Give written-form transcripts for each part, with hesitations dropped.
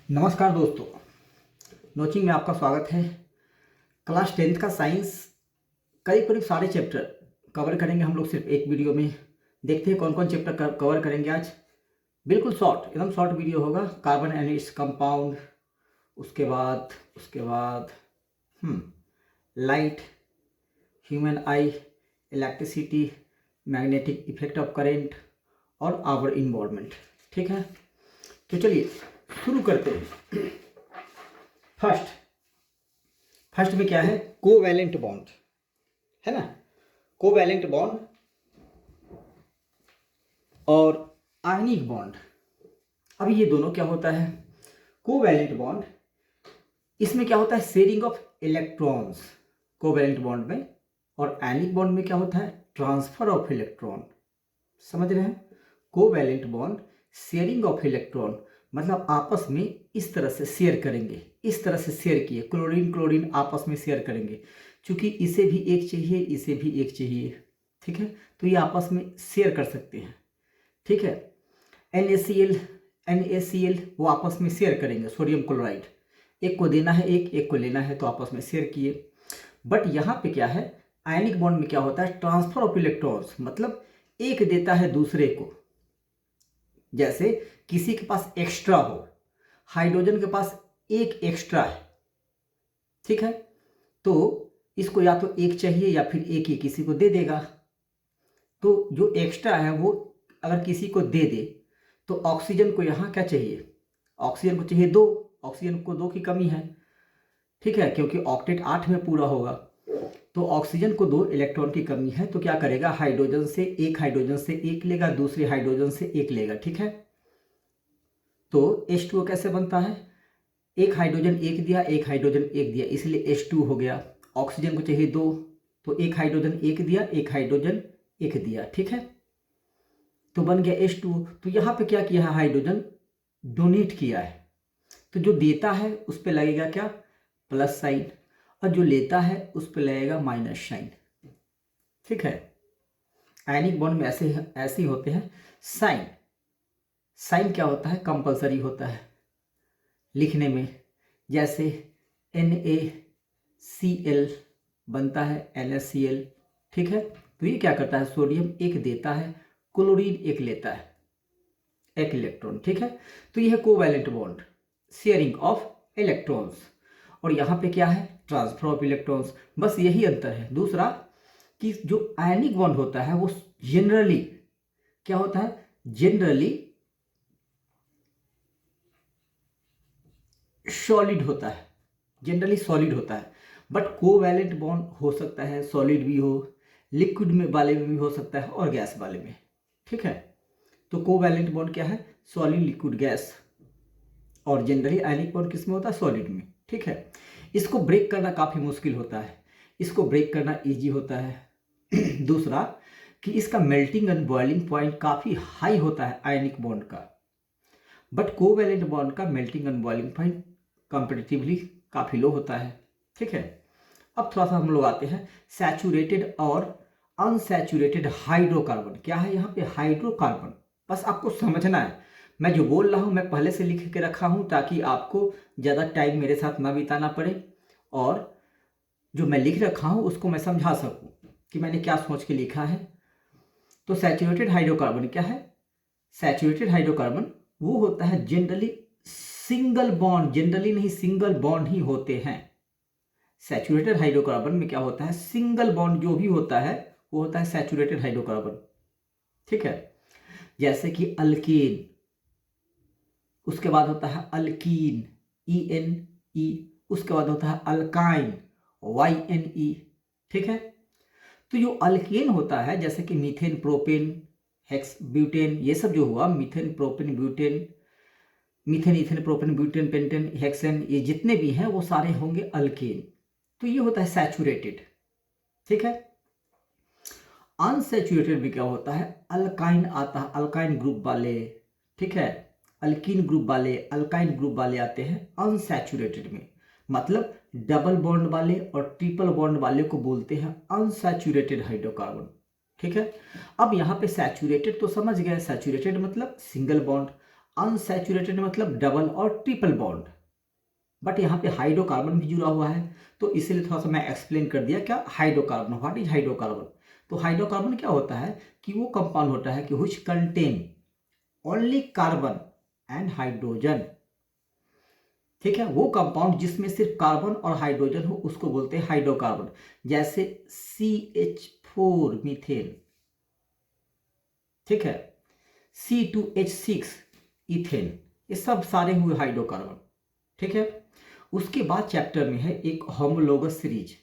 नमस्कार दोस्तों, नोचिंग में आपका स्वागत है। क्लास 10th का साइंस करीब सारे चैप्टर कवर करेंगे हम लोग सिर्फ एक वीडियो में। देखते हैं कौन कौन चैप्टर कवर करेंगे आज। बिल्कुल शॉर्ट, एकदम शॉर्ट वीडियो होगा। कार्बन एंड इट्स कंपाउंड, उसके बाद light, human I, electricity, magnetic effect of current और आवर इन्वॉल्वमेंट। ठीक है, तो चलिए शुरू करते हैं। फर्स्ट में क्या है? कोवैलेंट बॉन्ड है ना। कोवैलेंट बॉन्ड और आयनिक बॉन्ड। अब ये दोनों क्या होता है? कोवैलेंट बॉन्ड, इसमें क्या होता है? Sharing of electrons covalent bond में। और आयनिक बॉन्ड में क्या होता है? Transfer of electron. समझ रहे हैं? Covalent bond sharing of electron, मतलब आपस में इस तरह से शेयर करेंगे। इस तरह से शेयर किए, क्लोरीन क्लोरीन आपस में शेयर करेंगे, क्योंकि इसे भी एक चाहिए, इसे भी एक चाहिए। ठीक है, तो ये आपस में शेयर कर सकते हैं। ठीक है, NaCl वो आपस में शेयर करेंगे। सोडियम क्लोराइड, एक को देना है, एक को लेना है, तो आपस में शेयर किए। बट यहाँ पे क्या है? आयनिक बॉन्ड में क्या होता है? ट्रांसफर ऑफ इलेक्ट्रॉन्स, मतलब एक देता है दूसरे को। जैसे किसी के पास एक्स्ट्रा हो, हाइड्रोजन के पास एक एक्स्ट्रा है, ठीक है, तो इसको या तो एक चाहिए या फिर एक ही किसी को दे देगा। तो जो एक्स्ट्रा है वो अगर किसी को दे दे तो ऑक्सीजन को यहाँ क्या चाहिए? ऑक्सीजन को चाहिए 2, ऑक्सीजन को 2 की कमी है। ठीक है, क्योंकि ऑक्टेट 8 में पूरा होगा, तो ऑक्सीजन को 2 इलेक्ट्रॉन की कमी है। तो क्या करेगा? हाइड्रोजन से एक लेगा, दूसरे हाइड्रोजन से एक लेगा। ठीक है, तो H2O कैसे बनता है? एक हाइड्रोजन एक दिया, एक हाइड्रोजन एक दिया, इसलिए H2 हो गया। ऑक्सीजन को चाहिए 2, तो एक हाइड्रोजन एक दिया, एक हाइड्रोजन एक दिया। ठीक है, तो बन गया H2O। तो यहाँ पे क्या किया है? हाइड्रोजन डोनेट किया है, तो जो देता है उस पर लगेगा क्या? प्लस साइन, और जो लेता है उस पर लगेगा माइनस साइन। ठीक है, आयनिक बॉन्ड में ऐसे ही होते हैं। साइन क्या होता है? कंपलसरी होता है लिखने में। जैसे NaCl बनता है NaCl। ठीक है, तो ये क्या करता है? सोडियम एक देता है, क्लोरीन एक लेता है, एक इलेक्ट्रॉन। ठीक है, तो ये है covalent bond, sharing of electrons. और यहाँ पे क्या है? Transfer of electrons. बस यही अंतर है। दूसरा कि जो आयनिक बॉन्ड होता है वो जनरली क्या होता है? जनरली सॉलिड होता है, जनरली सॉलिड होता है। बट कोवैलेंट बॉन्ड हो सकता है सॉलिड भी हो, लिक्विड में वाले में भी हो सकता है, और गैस वाले में। ठीक है, तो कोवैलेंट बॉन्ड क्या है? Solid, liquid, gas. और जनरली आयनिक बॉन्ड किस में होता है? सॉलिड में। ठीक है, इसको ब्रेक करना काफ़ी मुश्किल होता है, इसको ब्रेक करना ईजी होता है। दूसरा कि इसका मेल्टिंग एंड बॉइलिंग पॉइंट काफ़ी हाई होता है आयनिक बॉन्ड का, बट कोवैलेंट बॉन्ड का melting and boiling point comparatively काफ़ी लो होता है। ठीक है, अब थोड़ा सा हम लोग आते हैं सैचुरेटेड और अनसैचुरेटेड हाइड्रोकार्बन। क्या है यहाँ पे? हाइड्रोकार्बन। बस आपको समझना है, मैं जो बोल रहा हूँ मैं पहले से लिख के रखा हूँ ताकि आपको ज़्यादा टाइम मेरे साथ ना बिताना पड़े, और जो मैं लिख रखा हूँ उसको मैं समझा सकूँ कि मैंने क्या सोच के लिखा है। तो सैचुरेटेड हाइड्रोकार्बन क्या है? सैचुरेटेड हाइड्रोकार्बन वो होता है जनरली सिंगल बॉन्ड, जनरली नहीं सिंगल बॉन्ड ही होते हैं। सैचुरेटेड हाइड्रोकार्बन में क्या होता है? सिंगल बॉन्ड जो भी होता है वो होता है सैचुरेटेड हाइड्रोकार्बन। ठीक है, जैसे कि अल्केन, उसके बाद होता है अल्कीन ENE, उसके बाद होता है अल्काइन YNE। ठीक है, तो जो अल्केन होता है जैसे कि मीथेन, प्रोपेन, हेक्स, ब्यूटेन, ये सब जो हुआ, methane, propane, butane, methane, ethane, propane, butane, pentane, hexane, ये जितने भी हैं वो सारे होंगे अल्केन। तो ये होता है सैचुरेटेड। ठीक है, अनसैचुरेटेड भी क्या होता है? अल्काइन आता है, अल्काइन ग्रुप वाले। ठीक है, अल्कीन ग्रुप वाले, अल्काइन ग्रुप वाले आते हैं अनसैचुरेटेड में, मतलब डबल बॉन्ड वाले और ट्रिपल बॉन्ड वाले को बोलते हैं अनसैचुरेटेड हाइड्रोकार्बन। ठीक है, अब यहाँ पे सैचुरेटेड तो समझ गए, सैचुरेटेड मतलब सिंगल बॉन्ड। अनसैचुरेटेड मतलब डबल और ट्रिपल बॉन्ड, बट यहाँ पे हाइड्रोकार्बन भी जुड़ा हुआ है, तो इसीलिए थोड़ा सा मैं एक्सप्लेन कर दिया क्या हाइड्रोकार्बन, व्हाट इज हाइड्रोकार्बन। तो हाइड्रोकार्बन क्या होता है कि वो कंपाउंड होता है कि which contain only carbon and hydrogen. ठीक है, वो कंपाउंड जिसमें सिर्फ कार्बन और हाइड्रोजन हो उसको बोलते हैं हाइड्रोकार्बन, जैसे CH4 मीथेन, ठीक है, C2H6 इथेन, ये सब सारे हुए हाइड्रोकार्बन। ठीक है, उसके बाद चैप्टर में है एक होमोलोगस सीरीज,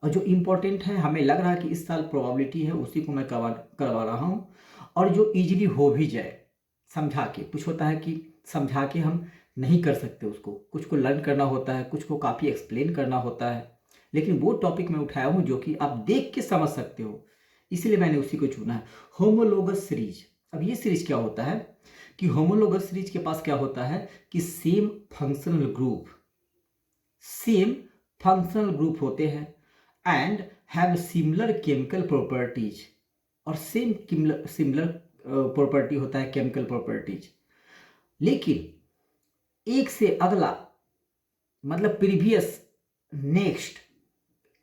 और जो इंपॉर्टेंट है, हमें लग रहा है कि इस साल प्रोबेबिलिटी है, उसी को मैं करवा रहा हूँ, और जो इजीली हो भी जाए समझा के। कुछ होता है कि समझा के हम नहीं कर सकते उसको, कुछ को लर्न करना होता है, कुछ को काफ़ी एक्सप्लेन करना होता है, लेकिन वो टॉपिक मैं उठाया हूँ जो कि आप देख के समझ सकते हो, इसलिए मैंने उसी को चुना है, होमोलोगस सीरीज। अब ये सीरीज क्या होता है कि होमोलोगस सीरीज के पास क्या होता है कि सेम फंक्शनल ग्रुप होते हैं and have similar chemical properties, और सेम सिमिलर प्रॉपर्टी होता है केमिकल प्रॉपर्टीज, लेकिन एक से अगला मतलब प्रीवियस नेक्स्ट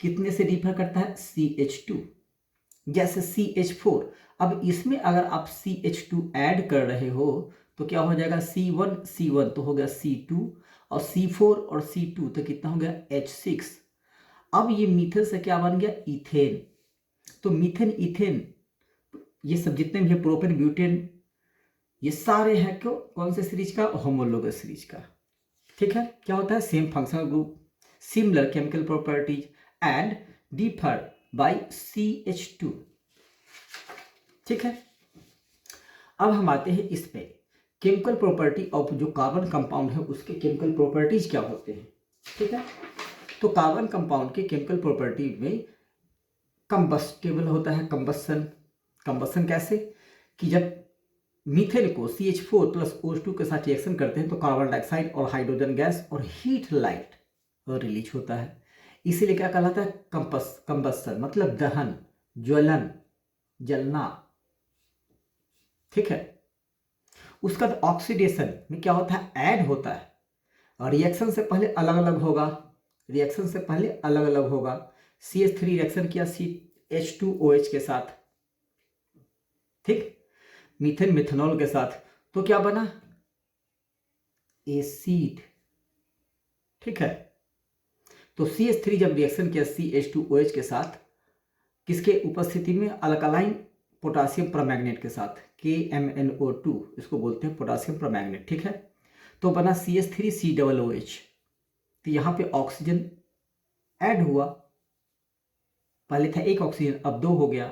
कितने से डिफर करता है, CH2, जैसे CH4। अब इसमें अगर आप CH2 ऐड कर रहे हो तो क्या हो जाएगा, C1 तो हो गया C2, और C4 और C2 तो कितना हो गया H6। अब ये मीथेन से क्या बन गया, इथेन। तो मीथेन इथेन ये सब जितने भी है, प्रोपेन ब्यूटेन, ये सारे हैं क्यों, कौन से सीरीज का, होमोलोगस सीरीज का। ठीक है, क्या होता है, same functional group, similar chemical properties and differ by CH2। ठीक है, अब हम आते हैं इस पे, केमिकल प्रॉपर्टी ऑफ जो कार्बन कंपाउंड है उसके केमिकल प्रॉपर्टीज क्या होते हैं। ठीक है, तो कार्बन कंपाउंड के केमिकल प्रॉपर्टी में कंबस्टेबल होता है, कंबस्सन कैसे कि जब मीथेन को CH4 प्लस OH2 के साथ रिएक्शन करते हैं तो कार्बन डाइऑक्साइड और हाइड्रोजन गैस और हीट लाइट रिलीज होता है, इसीलिए क्या कहलाता है, कंबस्सन मतलब दहन, ज्वलन, जलना। ठीक है, उसका ऑक्सीडेशन में क्या होता है, ऐड होता है, और रिएक्शन से पहले अलग अलग होगा, CH3 रिएक्शन किया H2OH के साथ, ठीक, मीथेन मिथेनॉल के साथ, तो क्या बना, एसिड। ठीक है, तो CH3 जब रिएक्शन किया CH2OH के साथ, किसके उपस्थिति में, अल्कलाइन पोटासियम परमैंगनेट के साथ, KMnO2, इसको बोलते हैं पोटासियम परमैंगनेट। ठीक है, तो बना CH3COOH, तो यहाँ पे ऑक्सीजन ऐड हुआ, पहले था एक ऑक्सीजन अब दो हो गया,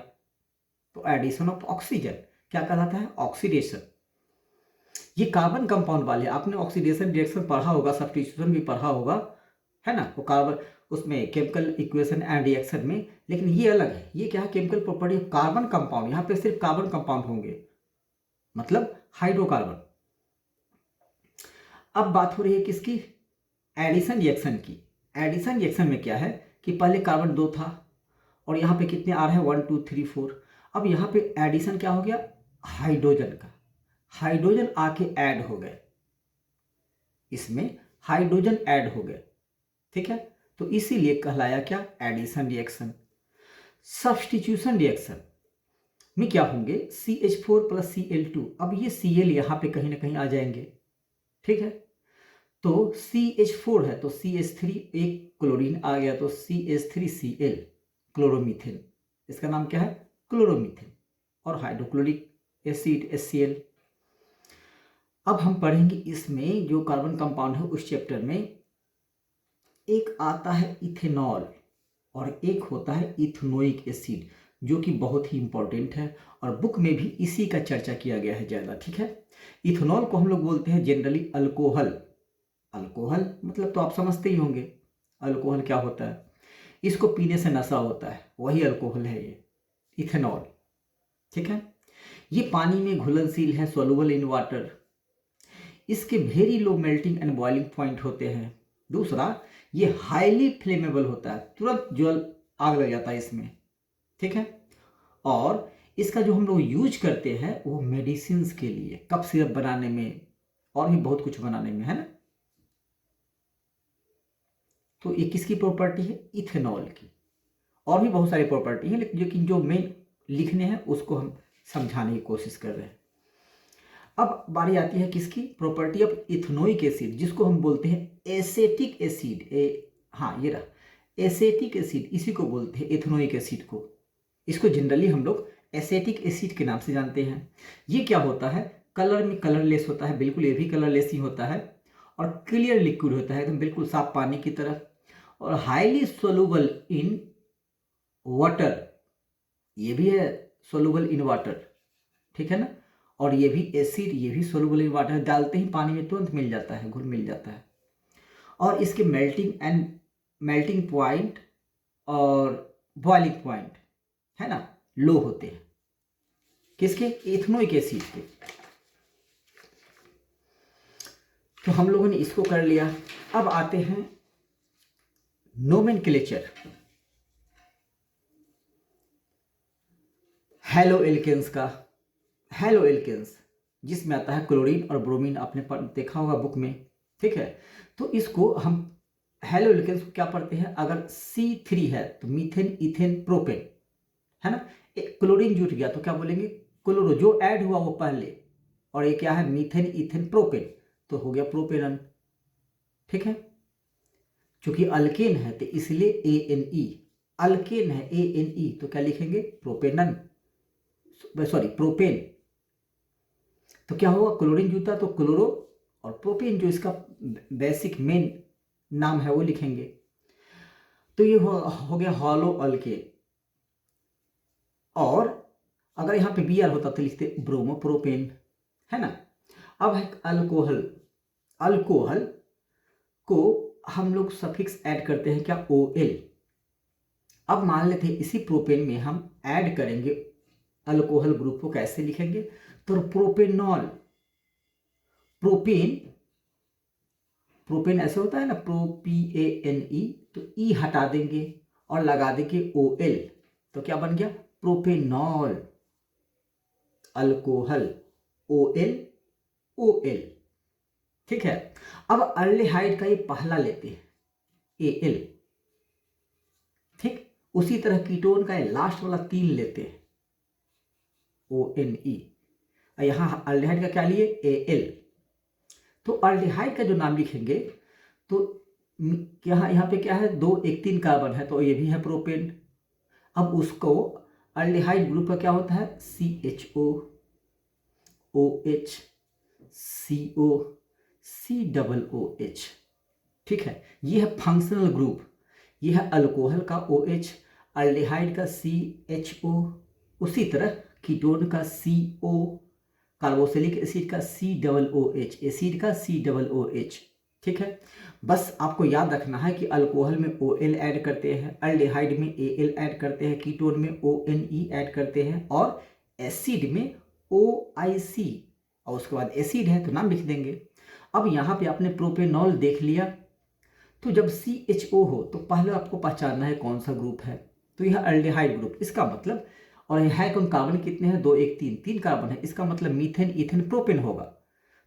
तो एडिशन ऑफ ऑक्सीजन क्या कहलाता है, ऑक्सीडेशन। ये कार्बन कंपाउंड वाले आपने ऑक्सीडेशन रिएक्शन पढ़ा होगा, सब्स्टिट्यूशन भी पढ़ा होगा, है ना, वो कार्बन उसमें केमिकल इक्वेशन एंड रिएक्शन में, लेकिन ये अलग है, ये क्या है, केमिकल प्रॉपर्टी कार्बन कंपाउंड, यहाँ पे सिर्फ कार्बन कंपाउंड होंगे, मतलब हाइड्रोकार्बन। अब बात हो रही है किसकी, एडिशन रिएक्शन की। एडिशन रिएक्शन में क्या है कि पहले कार्बन 2 था और यहाँ पे कितने आ रहे हैं, 1 2 3 4। अब यहाँ पे एडिशन क्या हो गया, हाइड्रोजन का, हाइड्रोजन आके ऐड हो गए, इसमें हाइड्रोजन ऐड हो गए। ठीक है, तो इसीलिए कहलाया क्या, एडिशन रिएक्शन। सब्स्टिट्यूशन रिएक्शन में क्या होंगे, CH4 प्लस Cl2, अब ये Cl यहाँ पे कहीं ना कहीं आ जाएंगे। ठीक है, तो CH4 है तो CH3, एक क्लोरीन आ गया तो CH3Cl, क्लोरोमीथेन, इसका नाम क्या है, क्लोरोमीथेन, और हाइड्रोक्लोरिक एसिड HCl। अब हम पढ़ेंगे इसमें जो कार्बन कंपाउंड है उस चैप्टर में, एक आता है इथेनॉल और एक होता है इथेनोइक एसिड, जो कि बहुत ही इंपॉर्टेंट है और बुक में भी इसी का चर्चा किया गया है ज़्यादा। ठीक है, इथेनॉल को हम लोग बोलते हैं जनरली अल्कोहल, अल्कोहल मतलब तो आप समझते ही होंगे अल्कोहल क्या होता है, इसको पीने से नशा होता है, वही अल्कोहल है ये इथेनॉल। ठीक है, ये पानी में घुलनशील है, सोलुबल इन वाटर, इसके very low melting and boiling point होते हैं। दूसरा, ये हाईली फ्लेमेबल होता है, तुरंत जल आग लग जाता है इसमें। ठीक है, और इसका जो हम लोग यूज करते हैं वो मेडिसिन के लिए, कफ सिरप बनाने में और भी बहुत कुछ बनाने में, है ना। तो ये किसकी प्रॉपर्टी है? इथेनॉल की। और भी बहुत सारी प्रॉपर्टी है, लेकिन जो मेन लिखने हैं उसको हम समझाने की कोशिश कर रहे हैं। अब बारी आती है किसकी? प्रॉपर्टी ऑफ इथेनोइक एसिड, जिसको हम बोलते हैं एसेटिक एसिड। हाँ ये रहा एसेटिक एसिड, इसी को बोलते हैं इथेनोइक एसिड को। इसको जनरली हम लोग एसेटिक एसिड के नाम से जानते हैं। ये क्या होता है? कलर में कलरलेस होता है, बिल्कुल ये भी कलरलेस ही होता है, और क्लियर लिक्विड होता है, एकदम बिल्कुल साफ पानी की तरह, और हाईली सोलूबल इन वाटर, ये भी है सोलूबल इन वाटर, ठीक है ना। और ये भी एसिड, ये भी सोलूबल इन वाटर, डालते ही पानी में तुरंत मिल जाता है, घुल मिल जाता है। और इसके मेल्टिंग पॉइंट और बॉइलिंग पॉइंट, है ना, लो होते हैं। किसके? इथेनोइक एसिड के। तो हम लोगों ने इसको कर लिया। अब आते हैं नोमेनक्लेचर हेलो एल्केन्स का। हेलो एल्केन्स जिसमें आता है क्लोरीन और ब्रोमीन, आपने देखा होगा बुक में, ठीक है। तो इसको हम हेलो एल्केन्स को क्या पढ़ते हैं? अगर C3 है तो मीथेन, इथेन, प्रोपेन, है ना। एक क्लोरीन जुट गया तो क्या बोलेंगे? क्लोरो, जो ऐड हुआ वो पहले, और ये क्या है? मीथेन, इथेन, प्रोपेन, तो हो गया प्रोपेनन, ठीक है। चूंकि अल्केन है तो इसलिए ANE, अल्केन है ANE, तो क्या लिखेंगे? प्रोपेनन, सॉरी प्रोपेन। तो क्या होगा? क्लोरीन जुटा तो क्लोरो, और प्रोपेन जो इसका बेसिक मेन नाम है वो लिखेंगे। तो ये हो गया हॉलो अल्केन। और अगर यहाँ पे Br होता तो लिखते ब्रोमोप्रोपेन, है ना। अब है अल्कोहल। अल्कोहल को हम लोग सफिक्स ऐड करते हैं क्या? OL। अब मान लेते हैं इसी प्रोपेन में हम ऐड करेंगे अल्कोहल ग्रुप को, कैसे लिखेंगे? तो प्रोपेनॉल, प्रोपेन, प्रोपेन ऐसे होता है ना, PANE, तो E हटा देंगे और लगा देंगे OL, तो क्या बन गया? प्रोपेनॉल अल्कोहल, OL, ठीक है। अब अल्डिहाइड का ये पहला लेते हैं AL, ठीक। उसी तरह कीटोन का ये लास्ट वाला 3 लेते हैं ONE। यहां अल्डिहाइड का क्या लिए? AL। तो अल्डिहाइड का जो नाम लिखेंगे तो यहाँ पे क्या है? 2 1 3 कार्बन है, तो ये भी है प्रोपेन। अब उसको अल्डिहाइड ग्रुप का क्या होता है? CHO, OH, CO, COOH, ठीक है। ये है फंक्शनल ग्रुप। ये है अल्कोहल का OH, अल्डिहाइड का CHO, उसी तरह कीटोन का CO, कार्बोक्सिलिक एसिड का COOH, एसिड का COOH, ठीक है। बस आपको याद रखना है कि अल्कोहल में OL ऐड करते हैं, अल्डिहाइड में AL ऐड करते हैं, कीटोन में ONE ऐड करते हैं, और एसिड में OIC, और उसके बाद एसिड है तो नाम लिख देंगे। अब यहाँ पे आपने प्रोपेनॉल देख लिया, तो जब CHO हो तो पहले आपको पहचानना है कौन सा ग्रुप है, तो यह अल्डिहाइड ग्रुप, इसका मतलब, और यह है कौन? कार्बन कितने हैं? 2 1 3, 3 कार्बन है, इसका मतलब मीथेन, इथेन, प्रोपेन होगा।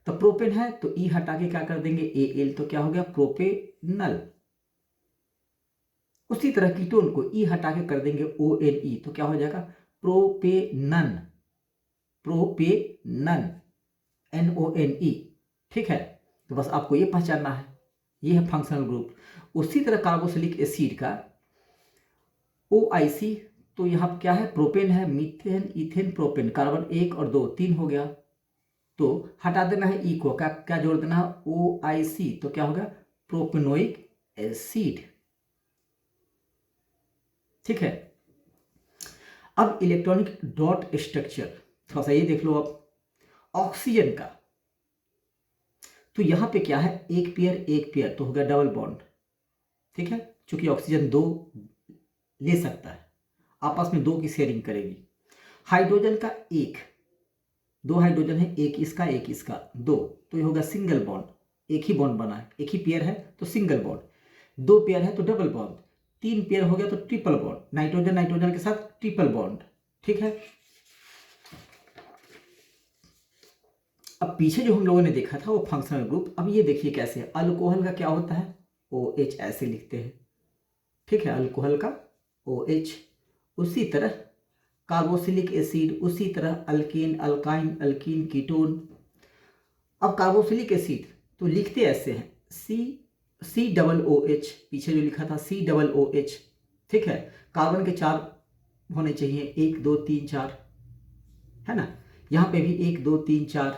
तो प्रोपेन है तो E हटा के क्या कर देंगे? AL, तो क्या हो गया? प्रोपेनल। उसी तरह कीटोन को E हटा के कर देंगे ONE, तो क्या हो जाएगा? प्रोपेनन, प्रोपेनन, NONE, ठीक है। तो बस आपको ये पहचानना है, ये है फंक्शनल ग्रुप। उसी तरह कार्बोक्सिलिक एसिड का OIC, तो यहाँ क्या है? प्रोपेन है, मीथेन, इथेन, प्रोपेन, कार्बन 1 और 2 3 हो गया, तो हटा देना है E को, क्या क्या जोड़ देना है? OIC, तो क्या होगा? प्रोपेनोइक एसिड, ठीक है। अब इलेक्ट्रॉनिक डॉट स्ट्रक्चर थोड़ा सा ये देख लो आप। ऑक्सीजन का तो यहाँ पे क्या है? एक पेयर तो हो गया डबल बॉन्ड, ठीक है। चूंकि ऑक्सीजन 2 ले सकता है, आपस में 2 की शेयरिंग करेगी। हाइड्रोजन का 1, 2 हाइड्रोजन है, एक इसका 2, तो ये होगा सिंगल बॉन्ड, एक ही बॉन्ड बना है, एक ही पेयर है तो सिंगल बॉन्ड। 2 पेयर है तो डबल बॉन्ड, 3 पेयर हो गया तो ट्रिपल बॉन्ड, नाइट्रोजन नाइट्रोजन के साथ ट्रिपल बॉन्ड, ठीक है। अब पीछे जो हम लोगों ने देखा था वो फंक्शनल ग्रुप, अब ये देखिए कैसे है। अल्कोहल का क्या होता है, OH ऐसे लिखते हैं, ठीक है, अल्कोहल का OH। उसी तरह कार्बोक्सिलिक एसिड, उसी तरह अल्केन, अल्काइन, अल्कीन, कीटोन। अब कार्बोक्सिलिक एसिड तो लिखते ऐसे हैं, C OH, पीछे जो लिखा था COOH, ठीक है। कार्बन के 4 होने चाहिए, 1 2 3 4, है ना। यहाँ पे भी 1 2 3 4,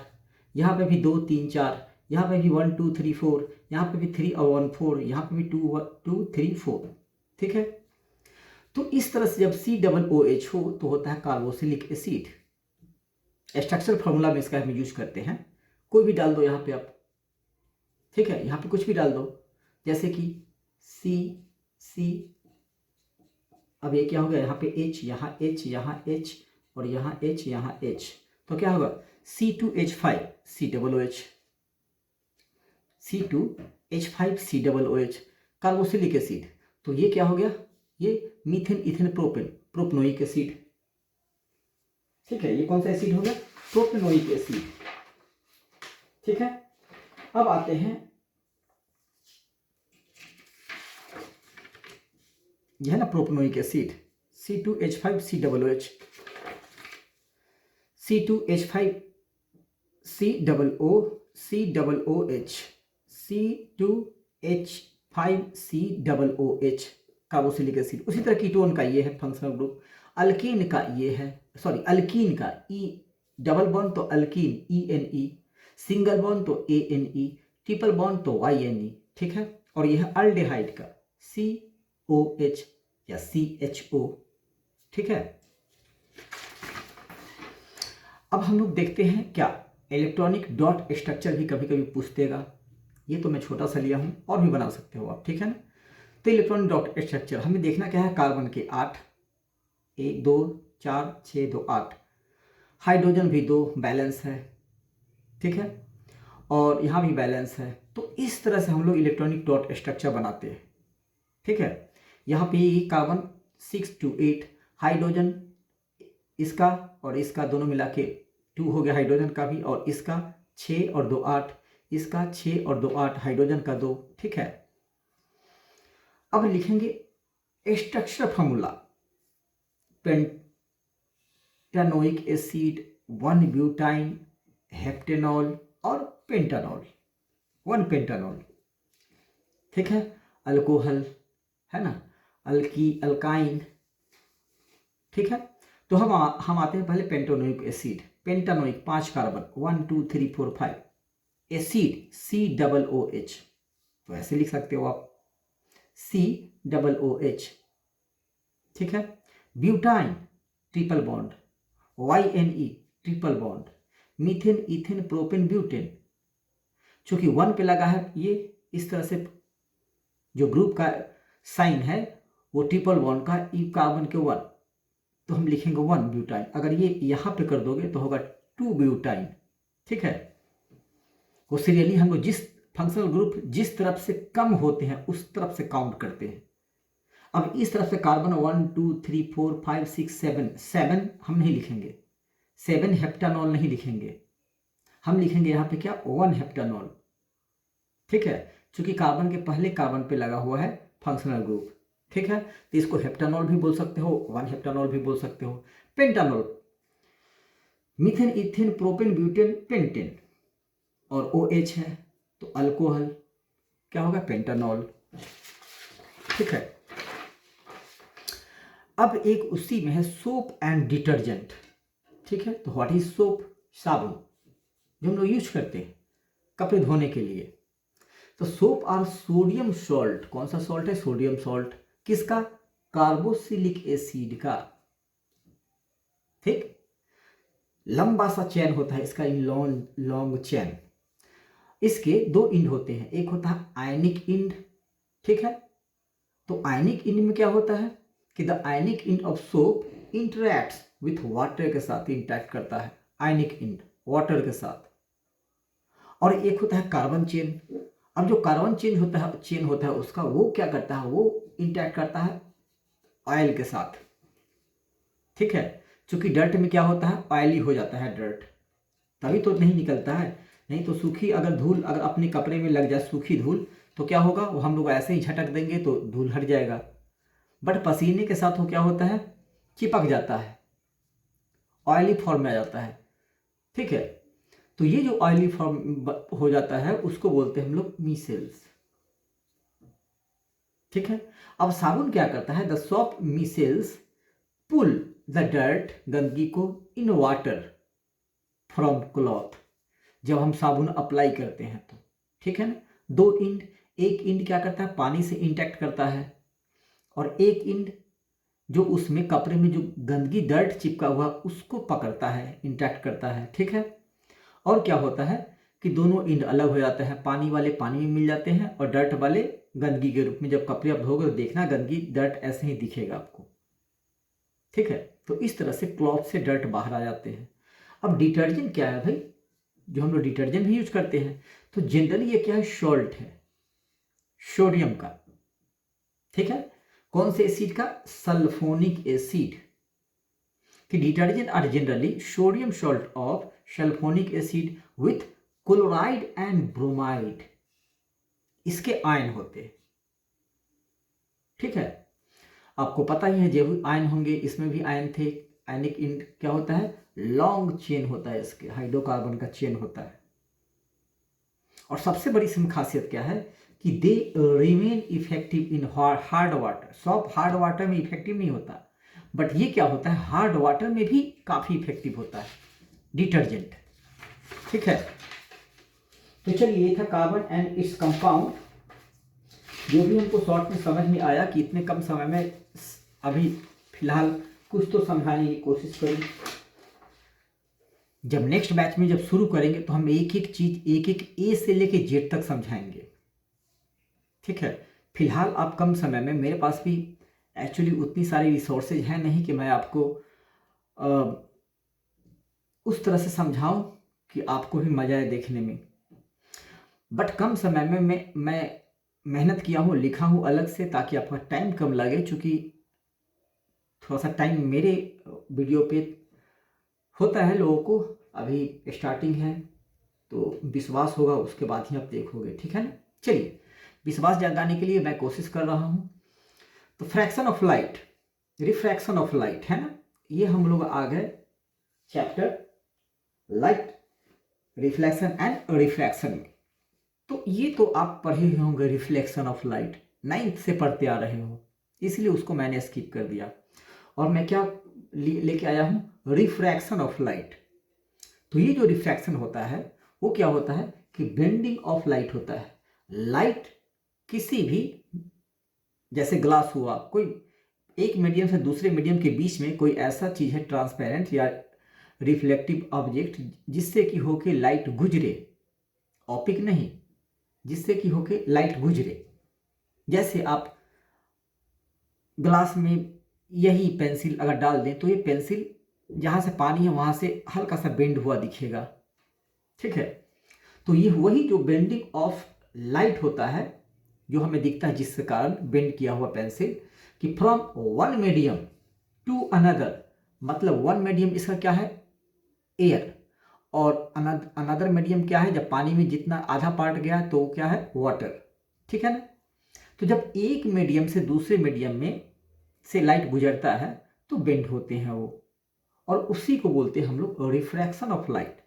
यहाँ पे भी 2 3 4, यहाँ पे भी 1 2 3 4, यहाँ पे भी 3 और 1 4, यहाँ पे भी 2 2 3 4, ठीक है। तो इस तरह से जब COOH हो तो होता है कार्बोक्सिलिक एसिड। स्ट्रक्चर फार्मूला में इसका हम यूज करते हैं, कोई भी डाल दो यहाँ पे आप, ठीक है, यहाँ पे कुछ भी डाल दो, जैसे कि C, अब ये क्या हो गया, यहाँ पे H, यहाँ H, यहाँ H और यहाँ H, यहाँ H, तो क्या होगा C2H5 COOH, C2H5 COOH, carboxylic acid. तो ये क्या हो गया, ये methane ethane propane, propanoic acid, ठीक है। ये कौन सा एसिड हो गया, प्रोपेनोइक एसिड, ठीक है। अब आते हैं, यह है ना propanoic acid, C2H5 COOH, C2H5 COOH, C2H5 COOH, carboxylic acid. उसी तरह कीटोन का ये है फंक्शनल ग्रुप, अल्कीन का ये है, सॉरी अल्कीन का E, डबल बॉन्ड तो अल्कीन ENE, सिंगल बॉन्ड तो ANE, ट्रिपल बॉन्ड तो YNE, ठीक है। और यह है अल्डेहाइड का COH या CHO, ठीक है। अब हम लोग देखते हैं क्या इलेक्ट्रॉनिक डॉट स्ट्रक्चर भी कभी कभी पूछतेगा, ये तो मैं छोटा सा लिया हूं, और भी बना सकते हो आप, ठीक है ना। तो इलेक्ट्रॉनिक डॉट स्ट्रक्चर हमें देखना क्या है, कार्बन के 8, 1 2 4 6 2 8, हाइड्रोजन भी 2 बैलेंस है, ठीक है, और यहाँ भी बैलेंस है। तो इस तरह से हम लोग इलेक्ट्रॉनिक डॉट स्ट्रक्चर बनाते हैं, ठीक है। यहाँ पे कार्बन 6 to 8, हाइड्रोजन इसका और इसका दोनों मिला के 2 हो गया हाइड्रोजन का भी, और इसका 6 और 2 8, इसका 6 और 2 8, हाइड्रोजन का 2, ठीक है। अब लिखेंगे structure formula, pentanoic acid, 1 butyne, heptanol और पेंटानॉल, 1 पेंटानॉल, ठीक है। अल्कोहल है ना, अल्काइन, ठीक है। तो हम आते हैं पहले pentanoic acid, pentanoic 5 carbon, 1 2 3 4 5, acid COOH, तो ऐसे लिख सकते हो आप COOH, ठीक है। Butyne triple bond, YNE triple bond, methane ethane propane butane, चूंकि 1 पे लगा है, ये इस तरह से जो ग्रुप का साइन है वो ट्रिपल बॉन्ड का ई कार्बन के 1, तो हम लिखेंगे 1 ब्यूटाइन। अगर ये यहाँ पे कर दोगे तो होगा 2 ब्यूटाइन, ठीक है। वो सीरियली हम लोग जिस फंक्शनल ग्रुप जिस तरफ से कम होते हैं उस तरफ से काउंट करते हैं। अब इस तरफ से कार्बन 1 2 3 4 5 6 7 हम नहीं लिखेंगे, 7 हेप्टानॉल नहीं लिखेंगे, हम लिखेंगे यहाँ पे क्या 1 हेप्टानॉल, ठीक है। चूंकि कार्बन के पहले कार्बन पे लगा हुआ है फंक्शनल ग्रुप, ठीक है, तो इसको हेप्टानॉल भी बोल सकते हो, 1 हेप्टानॉल भी बोल सकते हो। Pentanol, methane ethane propane butane pentane, और OH है तो अल्कोहल, क्या होगा पेंटानॉल, ठीक है। अब एक उसी में है सोप एंड डिटर्जेंट, ठीक है। तो व्हाट इज सोप, साबुन जो हम लोग यूज करते हैं कपड़े धोने के लिए। तो सोप और सोडियम सॉल्ट, कौन सा सॉल्ट है, सोडियम सॉल्ट, किसका, कार्बोक्सिलिक एसिड का, ठीक। लंबा सा चेन होता है इसका, लॉन्ग चेन, इसके 2 इंड होते हैं, एक होता है आयनिक इंड, ठीक है। तो आयनिक इंड में क्या होता है कि the ionic end of soap interacts with water के साथ इंटरैक्ट करता है, आयनिक इंड वाटर के साथ। और एक होता है कार्बन चेन। अब जो कार्बन चेन होता है उसका वो क्या करता है, वो इंटरैक्ट करता है ऑयल के साथ, ठीक है। क्योंकि डर्ट में क्या होता है, ऑयली हो जाता है डर्ट, तभी तो नहीं निकलता है। नहीं तो सूखी अगर धूल अगर अपने कपड़े में लग जाए, सूखी धूल, तो क्या होगा, वो हम लोग ऐसे ही झटक देंगे तो धूल हट जाएगा। बट पसीने के साथ वो क्या होता है, चिपक जाता है, ऑयली फॉर्म में आ जाता है। ठीक है, तो ये जो ऑयली फॉर्म हो जाता है उसको बोलते हैं हम लोग मिसेल्स। ठीक है, अब साबुन क्या करता है, the soap micelles pull the dirt, गंदगी को, इन वाटर फ्रॉम क्लॉथ, जब हम साबुन अप्लाई करते हैं तो। ठीक है ना, दो इंड, एक इंड क्या करता है, पानी से इंटैक्ट करता है, और एक इंड जो उसमें कपड़े में जो गंदगी डर्ट चिपका हुआ उसको पकड़ता है, इंटैक्ट करता है। ठीक है, और क्या होता है कि दोनों इंड अलग हो जाते हैं, पानी वाले पानी में मिल जाते हैं और डर्ट वाले गंदगी के रूप में। जब कपड़े आप धोगे तो देखना गंदगी डर्ट ऐसे ही दिखेगा आपको। ठीक है, तो इस तरह से क्लॉथ से डर्ट बाहर आ जाते हैं। अब डिटर्जेंट क्या है भाई, जो हम लोग डिटर्जेंट भी यूज करते हैं, तो जनरली ये क्या है, सॉल्ट है, सोडियम का। ठीक है, कौन से एसिड का, सल्फोनिक एसिड। कि detergent are generally sodium salt of sulphonic acid with chloride and bromide, इसके आयन होते हैं। ठीक है, आपको पता ही है जो आयन होंगे इसमें भी आयन थे। आयनिक इंड क्या होता है, लॉन्ग चेन होता है, इसके हाइड्रोकार्बन का चेन होता है। और सबसे बड़ी इसमें खासियत क्या है कि they remain effective in hard water. Soft hard water में इफेक्टिव नहीं होता, बट ये क्या होता है, हार्ड वाटर में भी काफी इफेक्टिव होता है डिटर्जेंट। ठीक है, तो चलिए ये था कार्बन एंड इट्स कंपाउंड, जो भी हमको शॉर्ट में समझ में आया कि इतने कम समय में अभी फिलहाल कुछ तो समझाने की कोशिश करूँ। जब नेक्स्ट बैच में जब शुरू करेंगे तो हम एक एक चीज एक एक ए से लेके जेड तक समझाएंगे। ठीक है, फिलहाल आप कम समय में, मेरे पास भी एक्चुअली उतनी सारी रिसोर्सेज हैं नहीं कि मैं आपको उस तरह से समझाऊं कि आपको भी मजा आए देखने में। बट कम समय में मैं मेहनत किया हूँ, लिखा हूँ अलग से, ताकि आपका टाइम कम लगे। चूँकि थोड़ा सा टाइम मेरे वीडियो पे होता है लोगों को, अभी स्टार्टिंग है तो विश्वास होगा उसके बाद ही आप देखोगे। ठीक है ना, चलिए विश्वास जगाने के लिए मैं कोशिश कर रहा हूँ। तो fraction of light, refraction of light है ना, ये हम लोग आ गए chapter light reflection and refraction में। तो ये तो आप पढ़े ही होंगे, रिफ्लेक्शन ऑफ लाइट 9th से पढ़ते आ रहे हो, इसलिए उसको मैंने स्किप कर दिया। और मैं क्या लेके आया हूं, रिफ्रैक्शन ऑफ लाइट। तो ये जो रिफ्रैक्शन होता है वो क्या होता है कि बेंडिंग ऑफ लाइट होता है। लाइट किसी भी, जैसे ग्लास हुआ, कोई एक मीडियम से दूसरे मीडियम के बीच में कोई ऐसा चीज है ट्रांसपेरेंट या रिफ्लेक्टिव ऑब्जेक्ट जिससे कि होके लाइट गुजरे, ऑपिक नहीं, जिससे कि होके लाइट गुजरे। जैसे आप ग्लास में यही पेंसिल अगर डाल दें तो ये पेंसिल जहां से पानी है वहां से हल्का सा बेंड हुआ दिखेगा। ठीक है, तो ये वही जो बेंडिंग ऑफ लाइट होता है जो हमें दिखता है, जिसके कारण बेंड किया हुआ पेंसिल, कि from one medium to another, मतलब वन मीडियम इसका क्या है, एयर, और अनदर मीडियम क्या है, जब पानी में जितना आधा पार्ट गया तो क्या है, वाटर। ठीक है ना, तो जब एक मीडियम से दूसरे मीडियम में से लाइट गुजरता है तो बेंड होते हैं वो, और उसी को बोलते हैं हम लोग रिफ्रैक्शन ऑफ लाइट।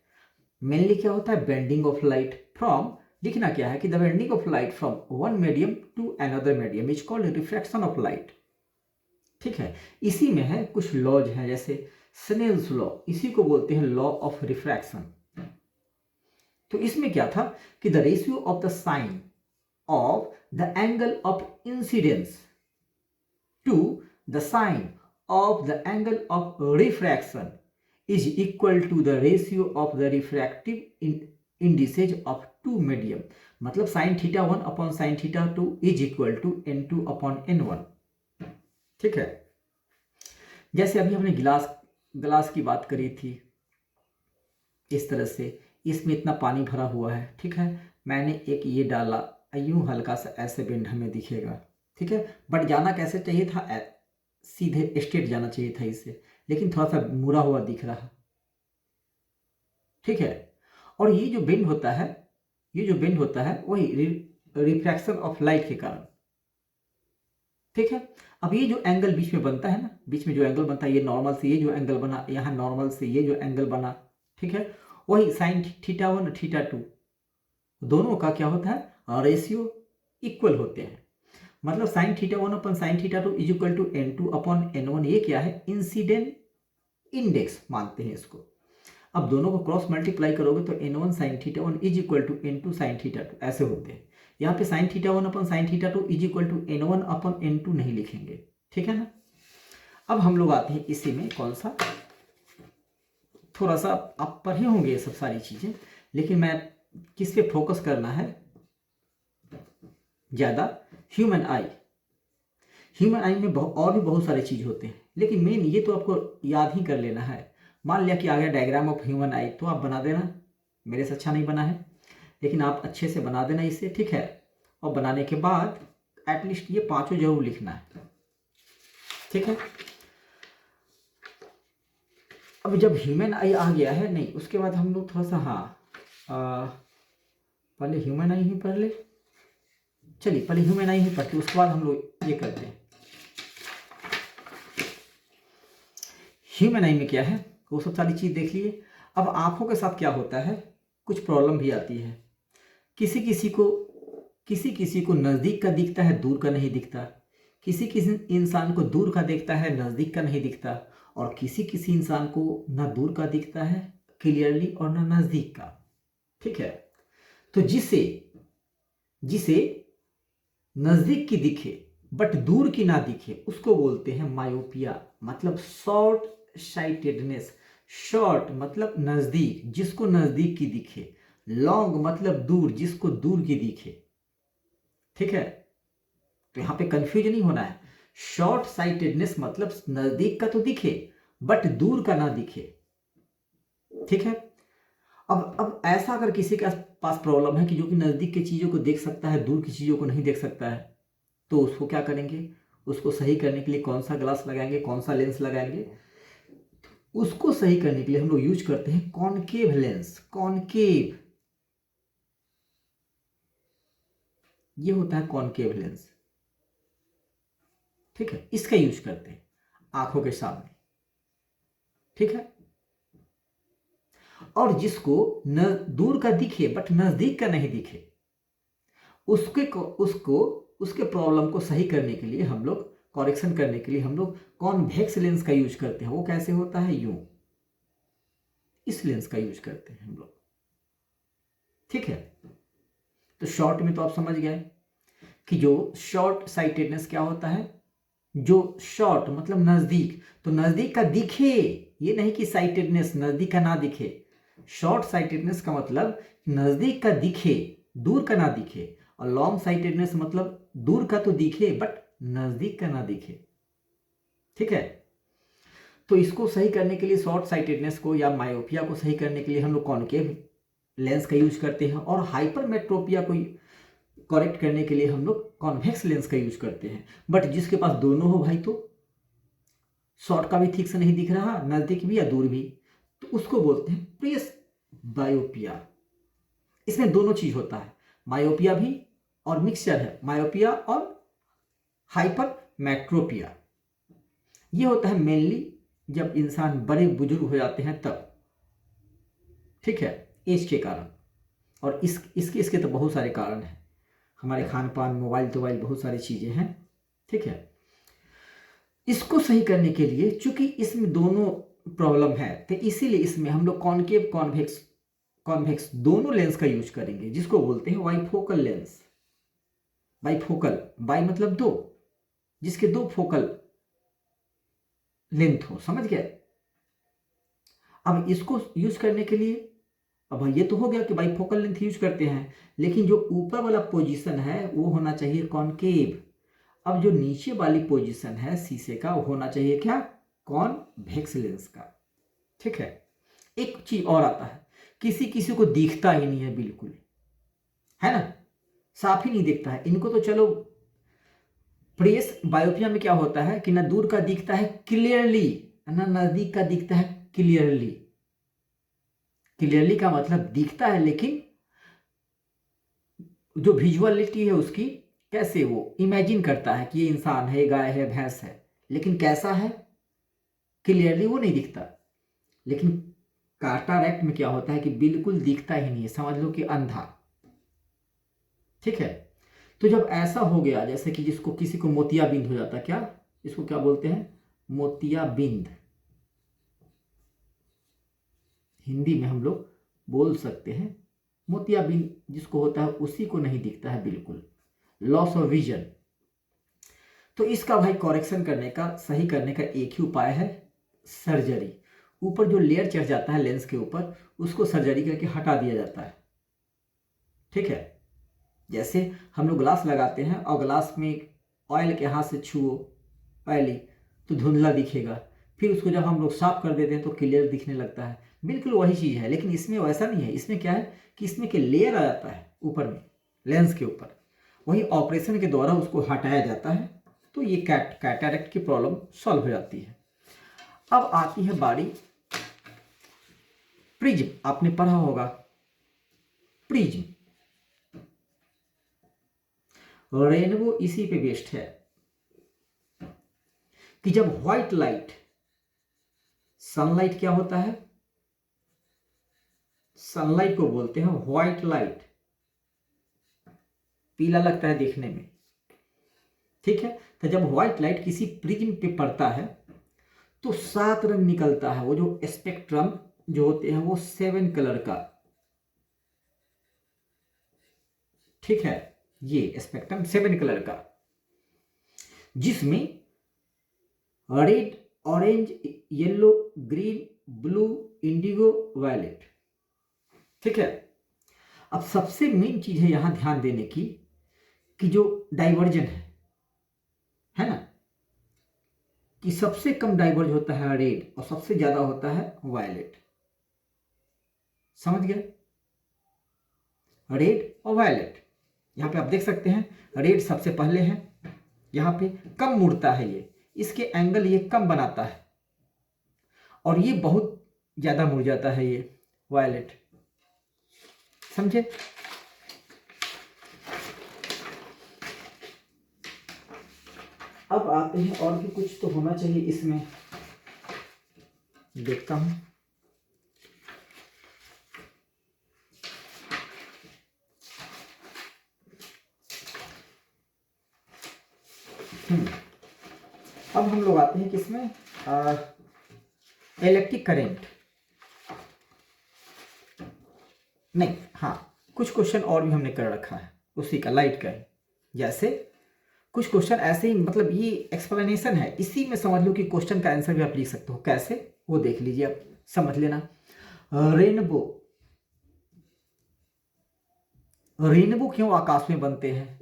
मेनली क्या होता है, बेंडिंग ऑफ लाइट फ्रॉम, लिखना क्या है कि the bending of light from one medium to another medium is called refraction of light. ठीक है, इसी में है कुछ लॉज हैं, जैसे स्नेल्स लॉ, इसी को बोलते हैं लॉ ऑफ रिफ्रैक्शन। तो इसमें क्या था कि the ratio of the sine of the angle of incidence to the sine of the angle of refraction is equal to the ratio of the refractive indices of two medium। मतलब sin theta 1 upon sin theta 2 is equal to n2 upon n1। ठीक है, जैसे अभी हमने गिलास की बात करी थी, इस तरह से इसमें इतना पानी भरा हुआ है। ठीक है, मैंने एक ये डाला, यूं हल्का सा ऐसे बेंड हमें दिखेगा। ठीक है, बट जाना कैसे चाहिए था, सीधे स्ट्रेट जाना चाहिए था इससे, लेकिन थोड़ा सा मुड़ा हुआ दिख रहा। ठीक है। और ये जो बेंड होता है, ये जो बेंड होता है वही रिफ्रैक्शन ऑफ लाइट के कारण, ठीक है। अब ये जो एंगल बीच में बनता है ना, बीच में जो एंगल बनता है, ये नॉर्मल से ये जो एंगल बना, यहाँ नॉर्मल से ये जो एंगल बना, ठीक है, वही साइन थीटा 1 और थीटा 2 दोनों का क्या होता है, रेशियो इक्वल होते हैं। मतलब sine theta 1 upon sine theta 2 is equal to n2 upon n1। ये क्या है, इंसिडेंट इंडेक्स मानते हैं इसको। अब दोनों को क्रॉस मल्टीप्लाई करोगे तो n1 sine theta 1 is equal to n2 sine theta 2 ऐसे होते हैं। यहाँ पे sine theta 1 upon sine theta 2 is equal to n1 upon n2 नहीं लिखेंगे, ठीक है ना। अब हम लोग आते हैं इसी में कौन सा, थोड़ा सा आप पढ़े होंगे ये सब सारी चीजें, लेकिन मैं किस पे फोकस करना है ज्यादा, ह्यूमन आई। ह्यूमन आई में और भी बहुत सारी चीज होते हैं, लेकिन मेन ये तो आपको याद ही कर लेना है। मान लिया कि आ गया डायग्राम ऑफ ह्यूमन आई, तो आप बना देना, मेरे से अच्छा नहीं बना है लेकिन आप अच्छे से बना देना इसे, ठीक है। और बनाने के बाद एटलीस्ट ये पांचों जरूर लिखना है, ठीक है। अब जब ह्यूमन आई आ गया है, नहीं उसके बाद हम लोग थोड़ा सा, पहले ह्यूमन आई ही पढ़ ले, चलिए पहले ह्यूमन आई ही पढ़ते, उसके बाद हम लोग ये करते हैं। ह्यूमन आई में क्या है वो सब सारी चीज देख लिए। अब आंखों के साथ क्या होता है, कुछ प्रॉब्लम भी आती है। किसी किसी को नजदीक का दिखता है, दूर का नहीं दिखता। किसी इंसान को दूर का दिखता है, नजदीक का नहीं दिखता। और किसी इंसान को ना दूर का दिखता है क्लियरली और ना नजदीक का, ठीक है। तो जिसे नजदीक की दिखे बट दूर की ना दिखे उसको बोलते हैं मायोपिया, मतलब शॉर्ट साइटेडनेस। शॉर्ट मतलब नजदीक, जिसको नजदीक की दिखे। लॉन्ग मतलब दूर, जिसको दूर की दिखे, ठीक है। तो यहां पे कंफ्यूज नहीं होना है। शॉर्ट साइटेडनेस मतलब नजदीक का तो दिखे बट दूर का ना दिखे, ठीक है। अब ऐसा अगर किसी के पास प्रॉब्लम है कि जो कि नजदीक की चीजों को देख सकता है, दूर की चीजों को नहीं देख सकता है, तो उसको क्या करेंगे, उसको सही करने के लिए कौन सा ग्लास लगाएंगे, कौन सा लेंस लगाएंगे। उसको सही करने के लिए हम लोग यूज करते हैं कॉनकेव लेंस। कॉनकेव, ये होता है कॉनकेव लेंस, ठीक है। इसका यूज करते हैं आंखों के सामने, ठीक है। और जिसको न दूर का दिखे बट नजदीक का नहीं दिखे, उसके प्रॉब्लम को सही करने के लिए हम लोग, करेक्शन करने के लिए हम लोग कॉन्वेक्स लेंस का यूज करते हैं। वो कैसे होता है, यूं, इस लेंस का यूज करते हैं हम लोग, ठीक है। तो शॉर्ट में तो आप समझ गए कि जो शॉर्ट साइटेडनेस क्या होता है, जो शॉर्ट मतलब नजदीक, तो नजदीक का दिखे, ये नहीं कि साइटेडनेस नजदीक का ना दिखे। शॉर्ट साइटेडनेस का मतलब नजदीक का दिखे, दूर का ना दिखे। और लॉन्ग साइटेडनेस मतलब दूर का तो दिखे बट नजदीक का ना दिखे, ठीक है। तो इसको सही करने के लिए, शॉर्ट साइटेडनेस को या मायोपिया को सही करने के लिए हम लोग कॉनकेव लेंस का यूज करते हैं। और हाइपरमेट्रोपिया को करेक्ट करने के लिए हम लोग कॉन्वेक्स लेंस का यूज करते हैं। बट जिसके पास दोनों हो भाई, तो शॉर्ट का भी ठीक से नहीं दिख रहा, नजदीक भी या दूर भी, तो उसको बोलते हैं प्रेस बायोपिया। इसमें दोनों चीज होता है, मायोपिया भी और मिक्सचर है, मायोपिया और हाइपरमेट्रोपिया। ये होता है मेनली जब इंसान बड़े बुजुर्ग हो जाते हैं तब, ठीक है, एज के कारण। और इसके तो बहुत सारे कारण हैं, हमारे खान पान, मोबाइल तोबाइल, बहुत सारी चीजें हैं, ठीक है। इसको सही करने के लिए चूंकि इसमें दोनों प्रॉब्लम है, तो इसीलिए इसमें हम लोग कॉनकेव कॉन्वेक्स दोनों लेंस का यूज करेंगे, जिसको बोलते हैं बाइफोकल लेंस। बाइफोकल, बाई मतलब दो, जिसके दो फोकल लेंथ हो, समझ गए। अब इसको यूज करने के लिए, अब ये तो हो गया कि बाइफोकल लेंथ यूज करते हैं, लेकिन जो ऊपर वाला पोजीशन है वो होना चाहिए कॉनकेव। अब जो नीचे वाली पोजीशन है शीशे का, वो होना चाहिए क्या, कॉन्वेक्स लेंस का, ठीक है। एक चीज और आता है, किसी को दिखता ही नहीं है बिल्कुल, है ना, साफ ही नहीं दिखता है इनको। तो चलो, प्रेस बायोपिया में क्या होता है कि ना दूर का दिखता है क्लियरली, ना नजदीक का दिखता है क्लियरली। क्लियरली का मतलब दिखता है, लेकिन जो विजुअलिटी है उसकी, कैसे वो इमेजिन करता है कि ये इंसान है, गाय है, भैंस है, लेकिन कैसा है क्लियरली वो नहीं दिखता। लेकिन कैटरैक्ट में क्या होता है कि बिल्कुल दिखता ही नहीं है, समझ लो कि अंधा। ठीक है, तो जब ऐसा हो गया, जैसे कि जिसको किसी को मोतियाबिंद हो जाता है, क्या इसको क्या बोलते हैं, मोतियाबिंद, हिंदी में हम लोग बोल सकते हैं मोतियाबिंद जिसको होता है, उसी को नहीं दिखता है बिल्कुल, लॉस ऑफ विजन। तो इसका भाई करेक्शन करने का, सही करने का एक ही उपाय है, सर्जरी। ऊपर जो लेयर चढ़ जाता है लेंस के ऊपर, उसको सर्जरी करके हटा दिया जाता है। ठीक है, जैसे हम लोग ग्लास लगाते हैं और ग्लास में ऑयल के हाथ से छुओ पहले तो धुंधला दिखेगा, फिर उसको जब हम लोग साफ कर देते हैं तो क्लियर दिखने लगता है। बिल्कुल वही चीज़ है, लेकिन इसमें वैसा नहीं है। इसमें क्या है कि इसमें के लेयर आ जाता है ऊपर में लेंस के ऊपर, वही ऑपरेशन के द्वारा उसको हटाया जाता है, तो ये कैटरैक्ट की प्रॉब्लम सॉल्व हो जाती है। अब आती है बारी प्रिज्म। आपने पढ़ा होगा प्रिज्म, रेनबो इसी पे बेस्ड है कि जब व्हाइट लाइट, सनलाइट क्या होता है, सनलाइट को बोलते हैं व्हाइट लाइट, पीला लगता है देखने में। ठीक है, तो जब व्हाइट लाइट किसी प्रिज्म पे पड़ता है तो 7 रंग निकलता है। वो जो स्पेक्ट्रम जो होते हैं वो 7 कलर का, ठीक है, ये स्पेक्ट्रम 7 कलर का, जिसमें red, orange, yellow, green, blue, indigo, violet. ठीक है, अब सबसे मेन चीज है यहां ध्यान देने की कि जो डाइवर्जन है ना, कि सबसे कम डाइवर्ज होता है रेड और सबसे ज्यादा होता है वायलेट। समझ गए, रेड और वायलेट। यहां पे आप देख सकते हैं रेड सबसे पहले है, यहां पे कम मुड़ता है, ये इसके एंगल ये कम बनाता है, और ये बहुत ज्यादा मुड़ जाता है ये वायलेट। समझे, अब आते हैं, और भी कुछ तो होना चाहिए इसमें, देखता हूं। अब हम लोग आते हैं किसमें, इलेक्ट्रिक करंट। नहीं, हाँ, कुछ क्वेश्चन और भी हमने कर रखा है उसी का, लाइट का है। जैसे कुछ क्वेश्चन ऐसे ही, मतलब ये एक्सप्लेनेशन है, इसी में समझ लो कि क्वेश्चन का आंसर भी आप लिख सकते हो। कैसे, वो देख लीजिए, आप समझ लेना। रेनबो, रेनबो क्यों आकाश में बनते हैं,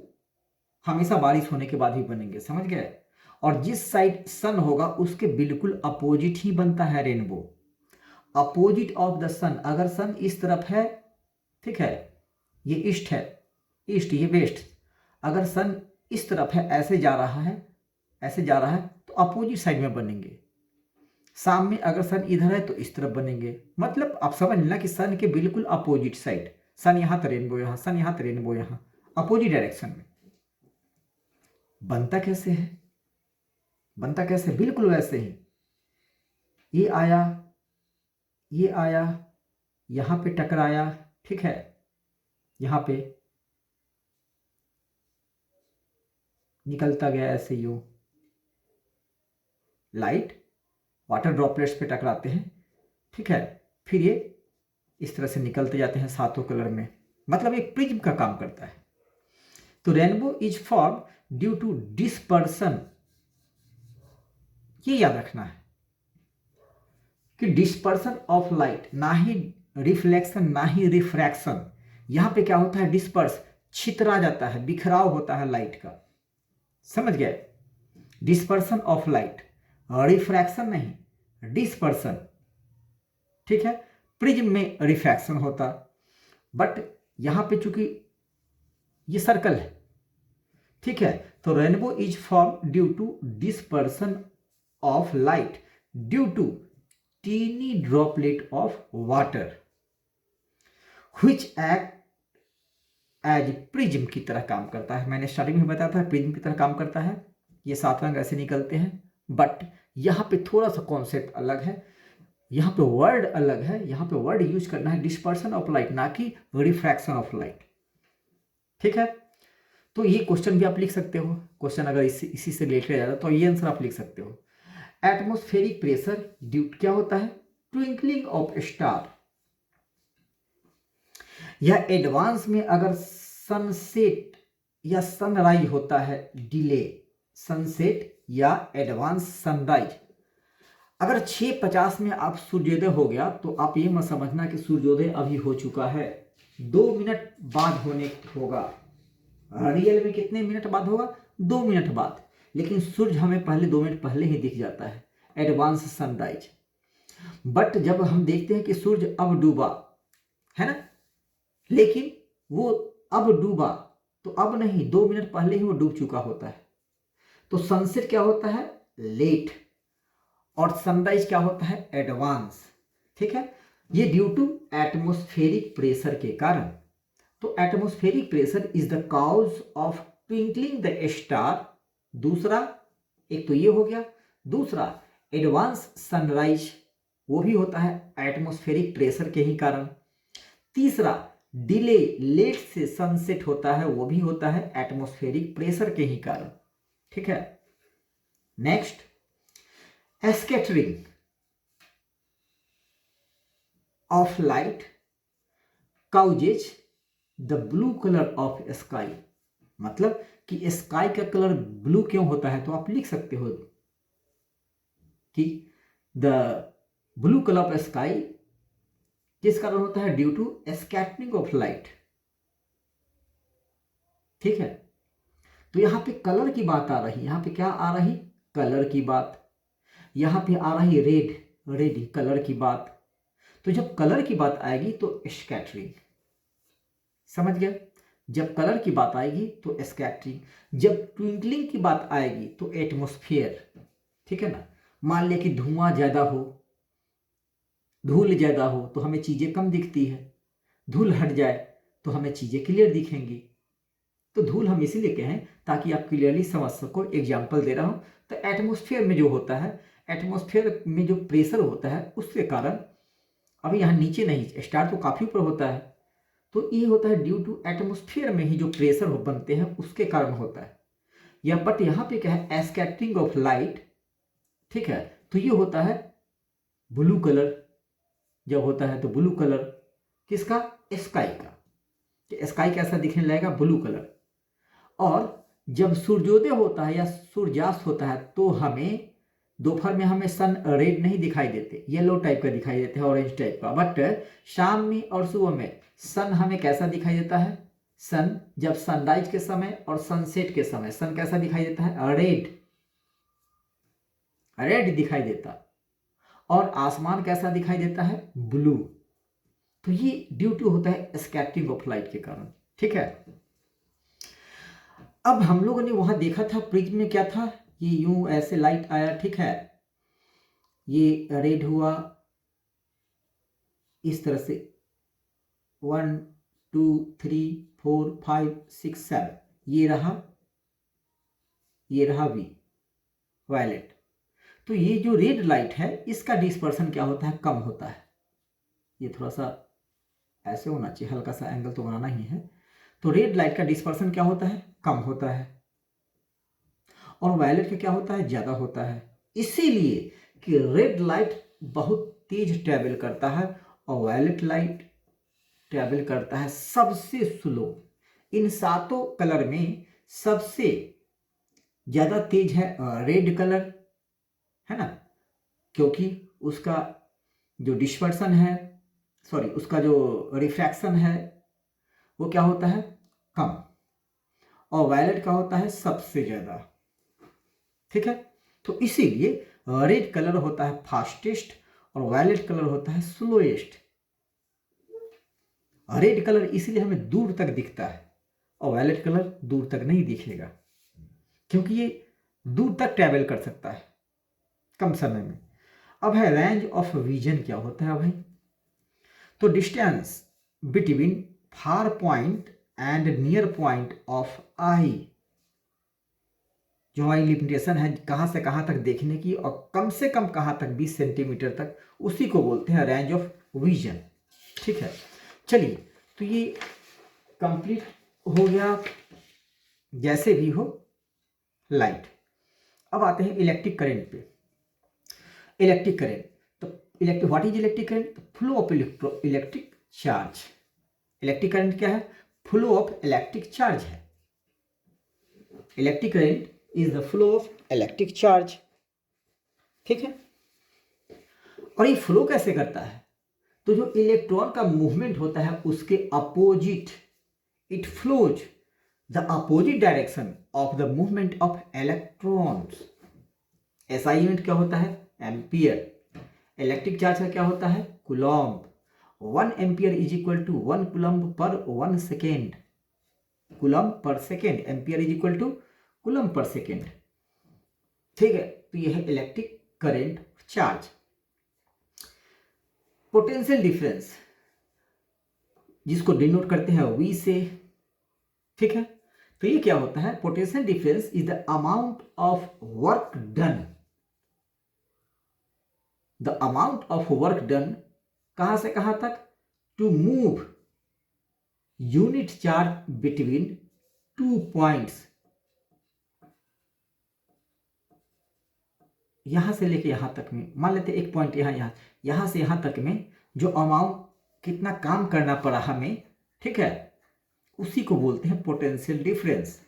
हमेशा बारिश होने के बाद ही बनेंगे, समझ गए। और जिस साइड सन होगा उसके बिल्कुल अपोजिट ही बनता है रेनबो, अपोजिट ऑफ द सन। अगर सन इस तरफ है, ठीक है, ये ईस्ट है, ईस्ट, ये वेस्ट। अगर सन इस तरफ है, ऐसे जा रहा है, ऐसे जा रहा है, तो अपोजिट साइड में बनेंगे। शाम में अगर सन इधर है तो इस तरफ बनेंगे। मतलब आप समझ लेना कि सन के बिल्कुल अपोजिट साइड, सन यहां तो रेनबो यहां, सन यहां तो रेनबो यहां, अपोजिट डायरेक्शन में। बनता कैसे है, बनता कैसे, बिल्कुल वैसे ही, ये आया, ये आया, यहां पे टकराया, ठीक है, यहां पे निकलता गया ऐसे ही, लाइट वाटर ड्रॉपलेट्स पे टकराते हैं, ठीक है, फिर ये इस तरह से निकलते जाते हैं 7 कलर में। मतलब एक प्रिज्म का काम करता है। तो rainbow is form due to dispersion, ये याद रखना है कि डिस्पर्सन ऑफ लाइट, ना ही रिफ्लेक्शन ना ही रिफ्रैक्शन। यहां पे क्या होता है, डिस्पर्स, छितरा जाता है, बिखराव होता है लाइट का, समझ गए। डिस्पर्सन ऑफ लाइट, रिफ्रैक्शन नहीं, डिस्पर्सन, ठीक है। प्रिज्म में रिफ्रैक्शन होता, बट यहां पे चूंकि ये सर्कल है, ठीक है, तो rainbow is form due to dispersion of light due to tiny droplet of water. Which act as prism की तरह काम करता है। मैंने स्टार्टिंग में बताया था प्रिज्म की तरह काम करता है, ये 7 रंग ऐसे निकलते हैं, बट यहाँ पे थोड़ा सा कॉन्सेप्ट अलग है, यहाँ पे वर्ड अलग है, यहाँ पे वर्ड यूज करना है डिस्पर्सन ऑफ लाइट, ना कि रिफ्रैक्शन ऑफ लाइट। ठीक है, तो ये क्वेश्चन भी आप लिख सकते हो, क्वेश्चन अगर इसी से रिलेटेड जाता तो ये आंसर आप लिख सकते हो। एटमॉस्फेरिक प्रेशर ड्यू क्या होता है, ट्विंकलिंग ऑफ स्टार। यह एडवांस में अगर सनसेट या सनराइज होता है, डिले सनसेट या एडवांस सनराइज, अगर 6:50 में आप सूर्योदय हो गया तो आप ये मत समझना कि सूर्योदय अभी हो चुका है, 2 मिनट बाद होने होगा। रियल में कितने मिनट बाद होगा, 2 मिनट बाद, लेकिन सूर्य हमें पहले 2 मिनट पहले ही दिख जाता है, एडवांस सनराइज। बट जब हम देखते हैं कि सूर्य अब डूबा है ना, लेकिन वो अब डूबा तो अब नहीं, 2 मिनट पहले ही वो डूब चुका होता है। तो सनसेट क्या होता है, लेट, और सनराइज क्या होता है, एडवांस। ठीक है, ये ड्यू टू एटमॉस्फेरिक प्रेशर के कारण। तो atmospheric pressure is the cause of twinkling the star. दूसरा, एक तो ये हो गया, दूसरा एडवांस सनराइज, वो भी होता है एटमॉस्फेरिक प्रेशर के ही कारण। तीसरा, डिले, लेट से सनसेट होता है, वो भी होता है एटमॉस्फेरिक प्रेशर के ही कारण। ठीक है, next, scattering of light causes the blue colour of sky. मतलब कि स्काई का कलर ब्लू क्यों होता है, तो आप लिख सकते हो कि the blue colour of sky किस कारण होता है, due to scattering of light. ठीक है, तो यहां पे कलर की बात आ रही, यहां पे क्या आ रही, कलर की बात। यहां पे आ रही रेड, रेड कलर की बात। तो जब कलर की बात आएगी तो स्कैटरिंग, समझ गया, जब कलर की बात आएगी तो स्कैटरिंग, जब ट्विंकलिंग की बात आएगी तो एटमॉस्फेयर। ठीक है ना, मान लिया कि धुआं ज्यादा हो, धूल ज्यादा हो तो हमें चीजें कम दिखती है, धूल हट जाए तो हमें चीजें क्लियर दिखेंगी। तो धूल हम इसीलिए कहें ताकि आप क्लियरली समझ सको, एग्जाम्पल दे रहा हूं। तो एटमॉस्फेयर में जो होता है, एटमॉस्फेयर में जो प्रेशर होता है उसके कारण, अभी यहाँ नीचे नहीं, स्टार तो काफी ऊपर होता है, तो ये होता है ड्यू टू एटमॉस्फेयर में ही जो प्रेशर बनते हैं उसके कारण होता है। या बट यहाँ पे क्या है, स्कैटरिंग ऑफ लाइट। ठीक है, तो ये होता है ब्लू कलर, जब होता है तो ब्लू कलर किसका, स्काई का, कि स्काई कैसा दिखने लगेगा, ब्लू कलर। और जब सूर्योदय होता है या सूर्यास्त होता है तो हमें दोपहर में हमें सन रेड नहीं दिखाई देते, येलो टाइप का दिखाई देते हैं, ऑरेंज टाइप का। बट शाम में और सुबह में सन हमें कैसा दिखाई देता है, सन जब सनराइज के समय और सनसेट के समय सन कैसा दिखाई देता है, रेड, रेड दिखाई देता। और आसमान कैसा दिखाई देता है, ब्लू। तो ये ड्यू टू होता है स्कैटरिंग ऑफ लाइट के कारण। ठीक है, अब हम लोगों ने वहां देखा था प्रिज्म में क्या था, ये यूं ऐसे लाइट आया, ठीक है, ये रेड हुआ इस तरह से, 1 2 3 4 5 6 7, ये रहा वी, वायलेट। तो ये जो रेड लाइट है इसका डिस्पर्सन क्या होता है, कम होता है। ये थोड़ा सा ऐसे होना चाहिए, हल्का सा एंगल तो बनाना ही है। तो रेड लाइट का डिस्पर्सन क्या होता है, कम होता है, और वायलेट का क्या होता है, ज्यादा होता है। इसीलिए कि रेड लाइट बहुत तेज ट्रैवल करता है और वायलेट लाइट ट्रैवल करता है सबसे स्लो। इन 7 कलर में सबसे ज्यादा तेज है रेड कलर, है ना, क्योंकि उसका जो डिस्पर्सन है, सॉरी उसका जो रिफ्रैक्शन है वो क्या होता है, कम, और वायलेट का होता है सबसे ज्यादा। ठीक है, तो इसीलिए रेड कलर होता है फास्टेस्ट और वायलेट कलर होता है स्लोएस्ट। रेड कलर इसलिए हमें दूर तक दिखता है और वायलेट कलर दूर तक नहीं दिखेगा, क्योंकि ये दूर तक ट्रैवल कर सकता है कम समय में। अब है रेंज ऑफ विजन क्या होता है भाई, तो distance between far point and near point of eye. जो हमारी लिमिटेशन है कहाँ से कहाँ तक देखने की और कम से कम कहाँ तक 20 सेंटीमीटर तक, उसी को बोलते हैं रेंज ऑफ विजन। ठीक है, चलिए तो ये कंप्लीट हो गया जैसे भी हो लाइट। अब आते हैं इलेक्ट्रिक करंट पे। इलेक्ट्रिक करंट, तो what is electric current? Flow of electric charge. Electric current क्या है? फ्लो ऑफ इलेक्ट्रिक चार्ज है। Electric current is the flow of electric charge. ठीक है, और ये फ्लो कैसे करता है? तो जो इलेक्ट्रॉन का मूवमेंट होता है उसके opposite it flows the opposite direction of the movement of electrons. ऐसा यूनिट क्या होता है? एम्पियर। इलेक्ट्रिक चार्ज का क्या होता है? Coulomb. 1 ampere is equal to 1 coulomb per 1 second. Coulomb per second, ampere is equal to coulomb per second. ठीक है, तो यह है electric current charge. Potential difference जिसको डिनोट करते हैं V से। ठीक है, तो ये क्या होता है? Potential difference is the amount of work done. The amount of work done कहां से कहां तक? To move unit charge between 2 points. यहां से लेके यहां तक में, मान लेते एक पॉइंट यहां से यहां तक में जो अमाउंट कितना काम करना पड़ा हमें, ठीक है, उसी को बोलते हैं पोटेंशियल डिफरेंस।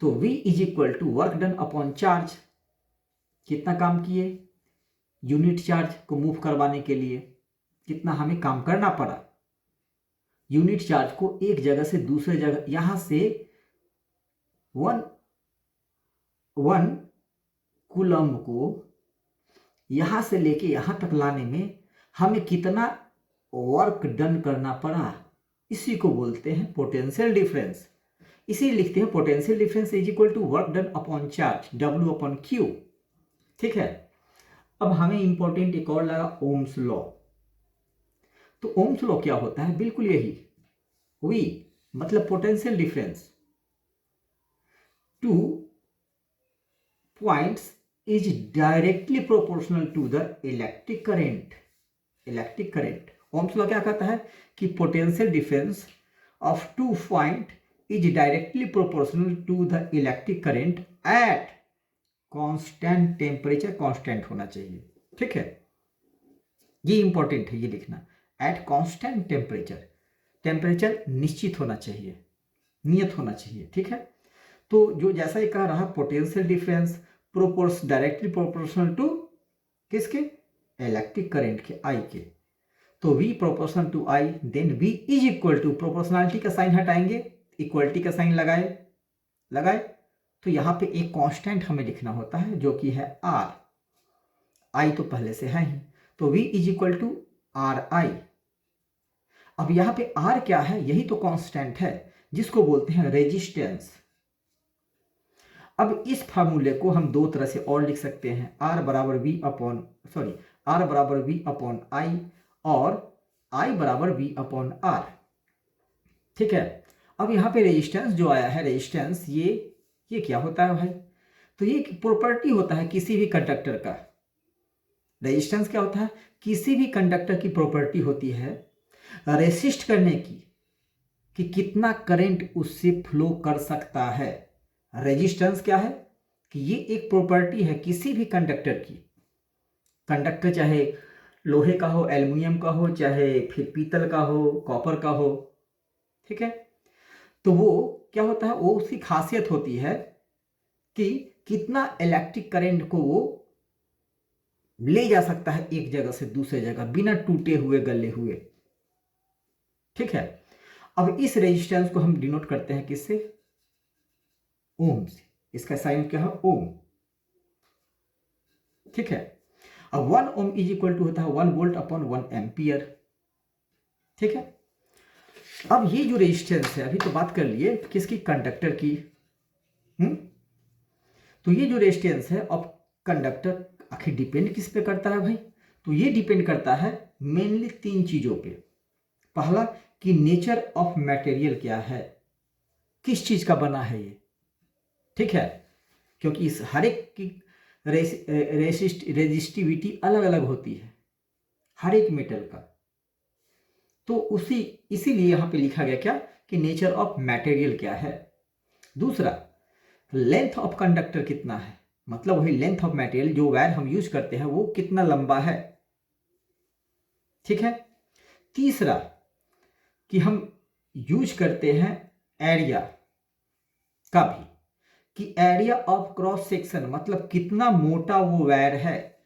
तो V is equal to work done upon charge. कितना काम किए यूनिट चार्ज को मूव करवाने के लिए, कितना हमें काम करना पड़ा यूनिट चार्ज को एक जगह से दूसरे जगह, यहां से 1 कूलम्ब को यहां से लेके यहां तक लाने में हमें कितना वर्क डन करना पड़ा, इसी को बोलते हैं पोटेंशियल डिफरेंस। इसी लिखते हैं potential difference is equal to work done upon charge W upon Q। ठीक है, अब हमें इंपॉर्टेंट एक और लगा ओम्स लॉ। तो ओम्स लॉ क्या होता है? बिल्कुल यही V मतलब potential difference two points is directly proportional to the electric current। Electric current, Ohm's law क्या कहता है कि potential difference of 2 point is directly proportional to the electric current at constant temperature. Constant होना चाहिए। ठीक है, ये इंपॉर्टेंट है, ये लिखना एट कांस्टेंट टेम्परेचर। टेम्परेचर निश्चित होना चाहिए, नियत होना चाहिए। ठीक है, तो जो जैसा ही कह रहा potential difference directly proportional to किसके? इलेक्ट्रिक करंट के, I के। तो V proportional to I, then V is equal to, proportionality का साइन हटाएंगे, इक्वलिटी का साइन लगाए तो यहां पे एक कांस्टेंट हमें लिखना होता है जो कि है R। I तो पहले से है ही, तो V is equal to RI। अब यहां पे R क्या है? यही तो कांस्टेंट है जिसको बोलते हैं रेजिस्टेंस। अब इस फार्मूले को हम दो तरह से और लिख सकते हैं, R बराबर V अपॉन I और I बराबर V अपॉन R। ठीक है, अब यहाँ पे रेजिस्टेंस जो आया है, रेजिस्टेंस ये क्या होता है भाई? तो ये प्रॉपर्टी होता है किसी भी कंडक्टर का। रेजिस्टेंस क्या होता है? किसी भी कंडक्टर की प्रॉपर्टी होती है रेसिस्ट करने की, कि कितना करंट उससे फ्लो कर सकता है। रेजिस्टेंस क्या है? कि ये एक प्रॉपर्टी है किसी भी कंडक्टर की। कंडक्टर चाहे लोहे का हो, एल्युमिनियम का हो, चाहे फिर पीतल का हो, कॉपर का हो। ठीक है, तो वो क्या होता है? वो उसकी खासियत होती है कि कितना इलेक्ट्रिक करंट को वो ले जा सकता है एक जगह से दूसरे जगह बिना टूटे हुए, गले हुए। ठीक है, अब इस रेजिस्टेंस को हम डिनोट करते हैं किससे? ओम से। इसका साइन क्या है? ओम। ठीक है, अब 1 ओम इज इक्वल टू होता है 1 वोल्ट अपॉन 1 एम्पियर। ठीक है, अब ये जो रेजिस्टेंस है, अभी तो बात कर लिए किसकी? कंडक्टर की। तो ये जो रेजिस्टेंस है अब कंडक्टर आखिर डिपेंड किस पे करता है भाई? तो ये डिपेंड करता है मेनली 3 चीज़ों पे। पहला कि नेचर ऑफ मटेरियल क्या है, किस चीज़ का बना है ये, ठीक है, क्योंकि इस हर एक की रेजिस्टिविटी अलग अलग होती है हर एक मेटल का। तो इसीलिए यहाँ पे लिखा गया क्या कि नेचर ऑफ मटेरियल क्या है। दूसरा, लेंथ ऑफ कंडक्टर कितना है, मतलब वही लेंथ ऑफ मटेरियल जो वायर हम यूज करते हैं वो कितना लंबा है, ठीक है। तीसरा कि हम यूज करते हैं एरिया का भी, कि एरिया ऑफ क्रॉस सेक्शन मतलब कितना मोटा वो वायर है।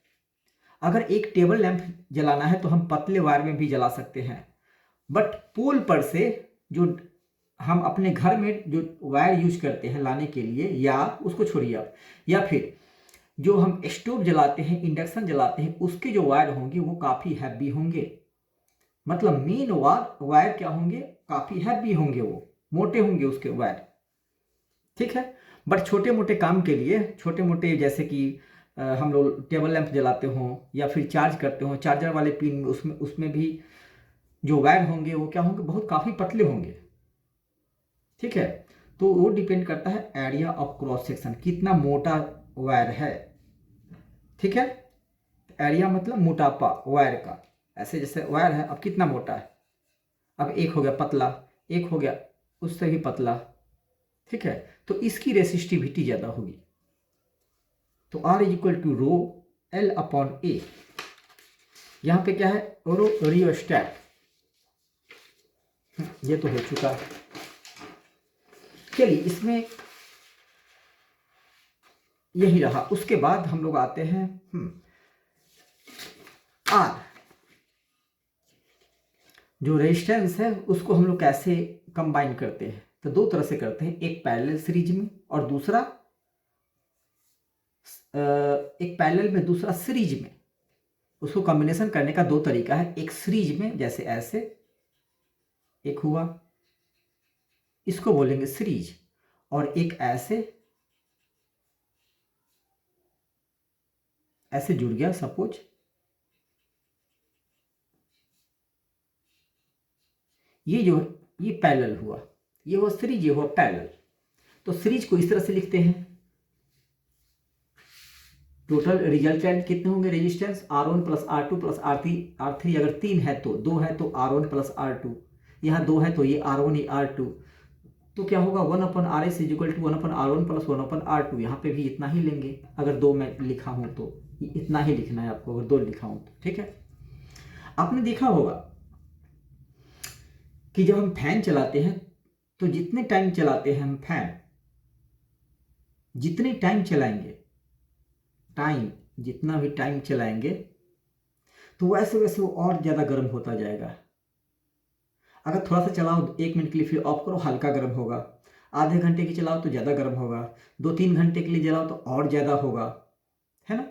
अगर एक टेबल लैंप जलाना है तो हम पतले वायर में भी जला सकते हैं, बट पोल पर से जो हम अपने घर में जो वायर यूज करते हैं लाने के लिए, या उसको छोड़िए आप, या फिर जो हम स्टोव जलाते हैं, इंडक्शन जलाते हैं, उसके जो वायर होंगे वो काफ़ी हैवी होंगे। मतलब मेन वायर क्या होंगे, काफ़ी हैवी होंगे, वो मोटे होंगे उसके वायर, ठीक है। बट छोटे मोटे काम के लिए, छोटे मोटे जैसे कि हम लोग टेबल लैंप जलाते हों या फिर चार्ज करते हों, चार्जर वाले पिन में, उसमें भी जो वायर होंगे वो क्या होंगे, बहुत काफ़ी पतले होंगे, ठीक है। तो वो डिपेंड करता है एरिया ऑफ क्रॉस सेक्शन, कितना मोटा वायर है, ठीक है। एरिया मतलब मोटापा वायर का, ऐसे जैसे वायर है अब कितना मोटा है, अब एक हो गया पतला, एक हो गया उससे भी पतला, ठीक है। तो इसकी रेसिस्टिविटी ज़्यादा होगी। तो R is equal to rho L upon A. यहाँ पे क्या है, रियोस्टैट, ये तो हो चुका है। चलिए इसमें यही रहा। उसके बाद हम लोग आते हैं R, जो रेजिस्टेंस है उसको हम लोग कैसे कंबाइन करते हैं। तो दो तरह से करते हैं, एक पैरेलल सीरीज में और दूसरा एक पैरेलल में, दूसरा सीरीज में। उसको कॉम्बिनेशन करने का दो तरीका है, एक सीरीज में जैसे ऐसे एक हुआ, इसको बोलेंगे सीरीज, और एक ऐसे जुड़ गया सपोज, ये जो ये पैरेलल हुआ, ये हुआ सीरीज, ये हुआ पैरेलल। तो सीरीज को इस तरह से लिखते हैं, टोटल रिजल्टेंट कितने होंगे resistance, R1 plus R2 plus R3, अगर 3 है तो 2 है तो R1 प्लस R2, यहाँ 2 है तो ये R1 ये R2, तो क्या होगा 1 upon R S is equal to 1 upon R1 plus 1 upon R2। यहाँ पे भी इतना ही लेंगे, अगर 2 में लिखा हूँ तो इतना ही लिखना है आपको, अगर 2 लिखा हूँ तो, ठीक है। आपने देखा होगा कि जब हम फैन चलाते हैं तो जितने टाइम चलाते हैं हम फैन, जितने टाइम चलाएंगे, जितना भी टाइम चलाएंगे तो वैसे वैसे वो और ज़्यादा गर्म होता जाएगा। अगर थोड़ा सा चलाओ 1 मिनट के लिए, फिर ऑफ करो, हल्का गर्म होगा। आधे घंटे की चलाओ तो ज़्यादा गर्म होगा, 2-3 घंटे के लिए चलाओ तो और ज़्यादा होगा, है ना।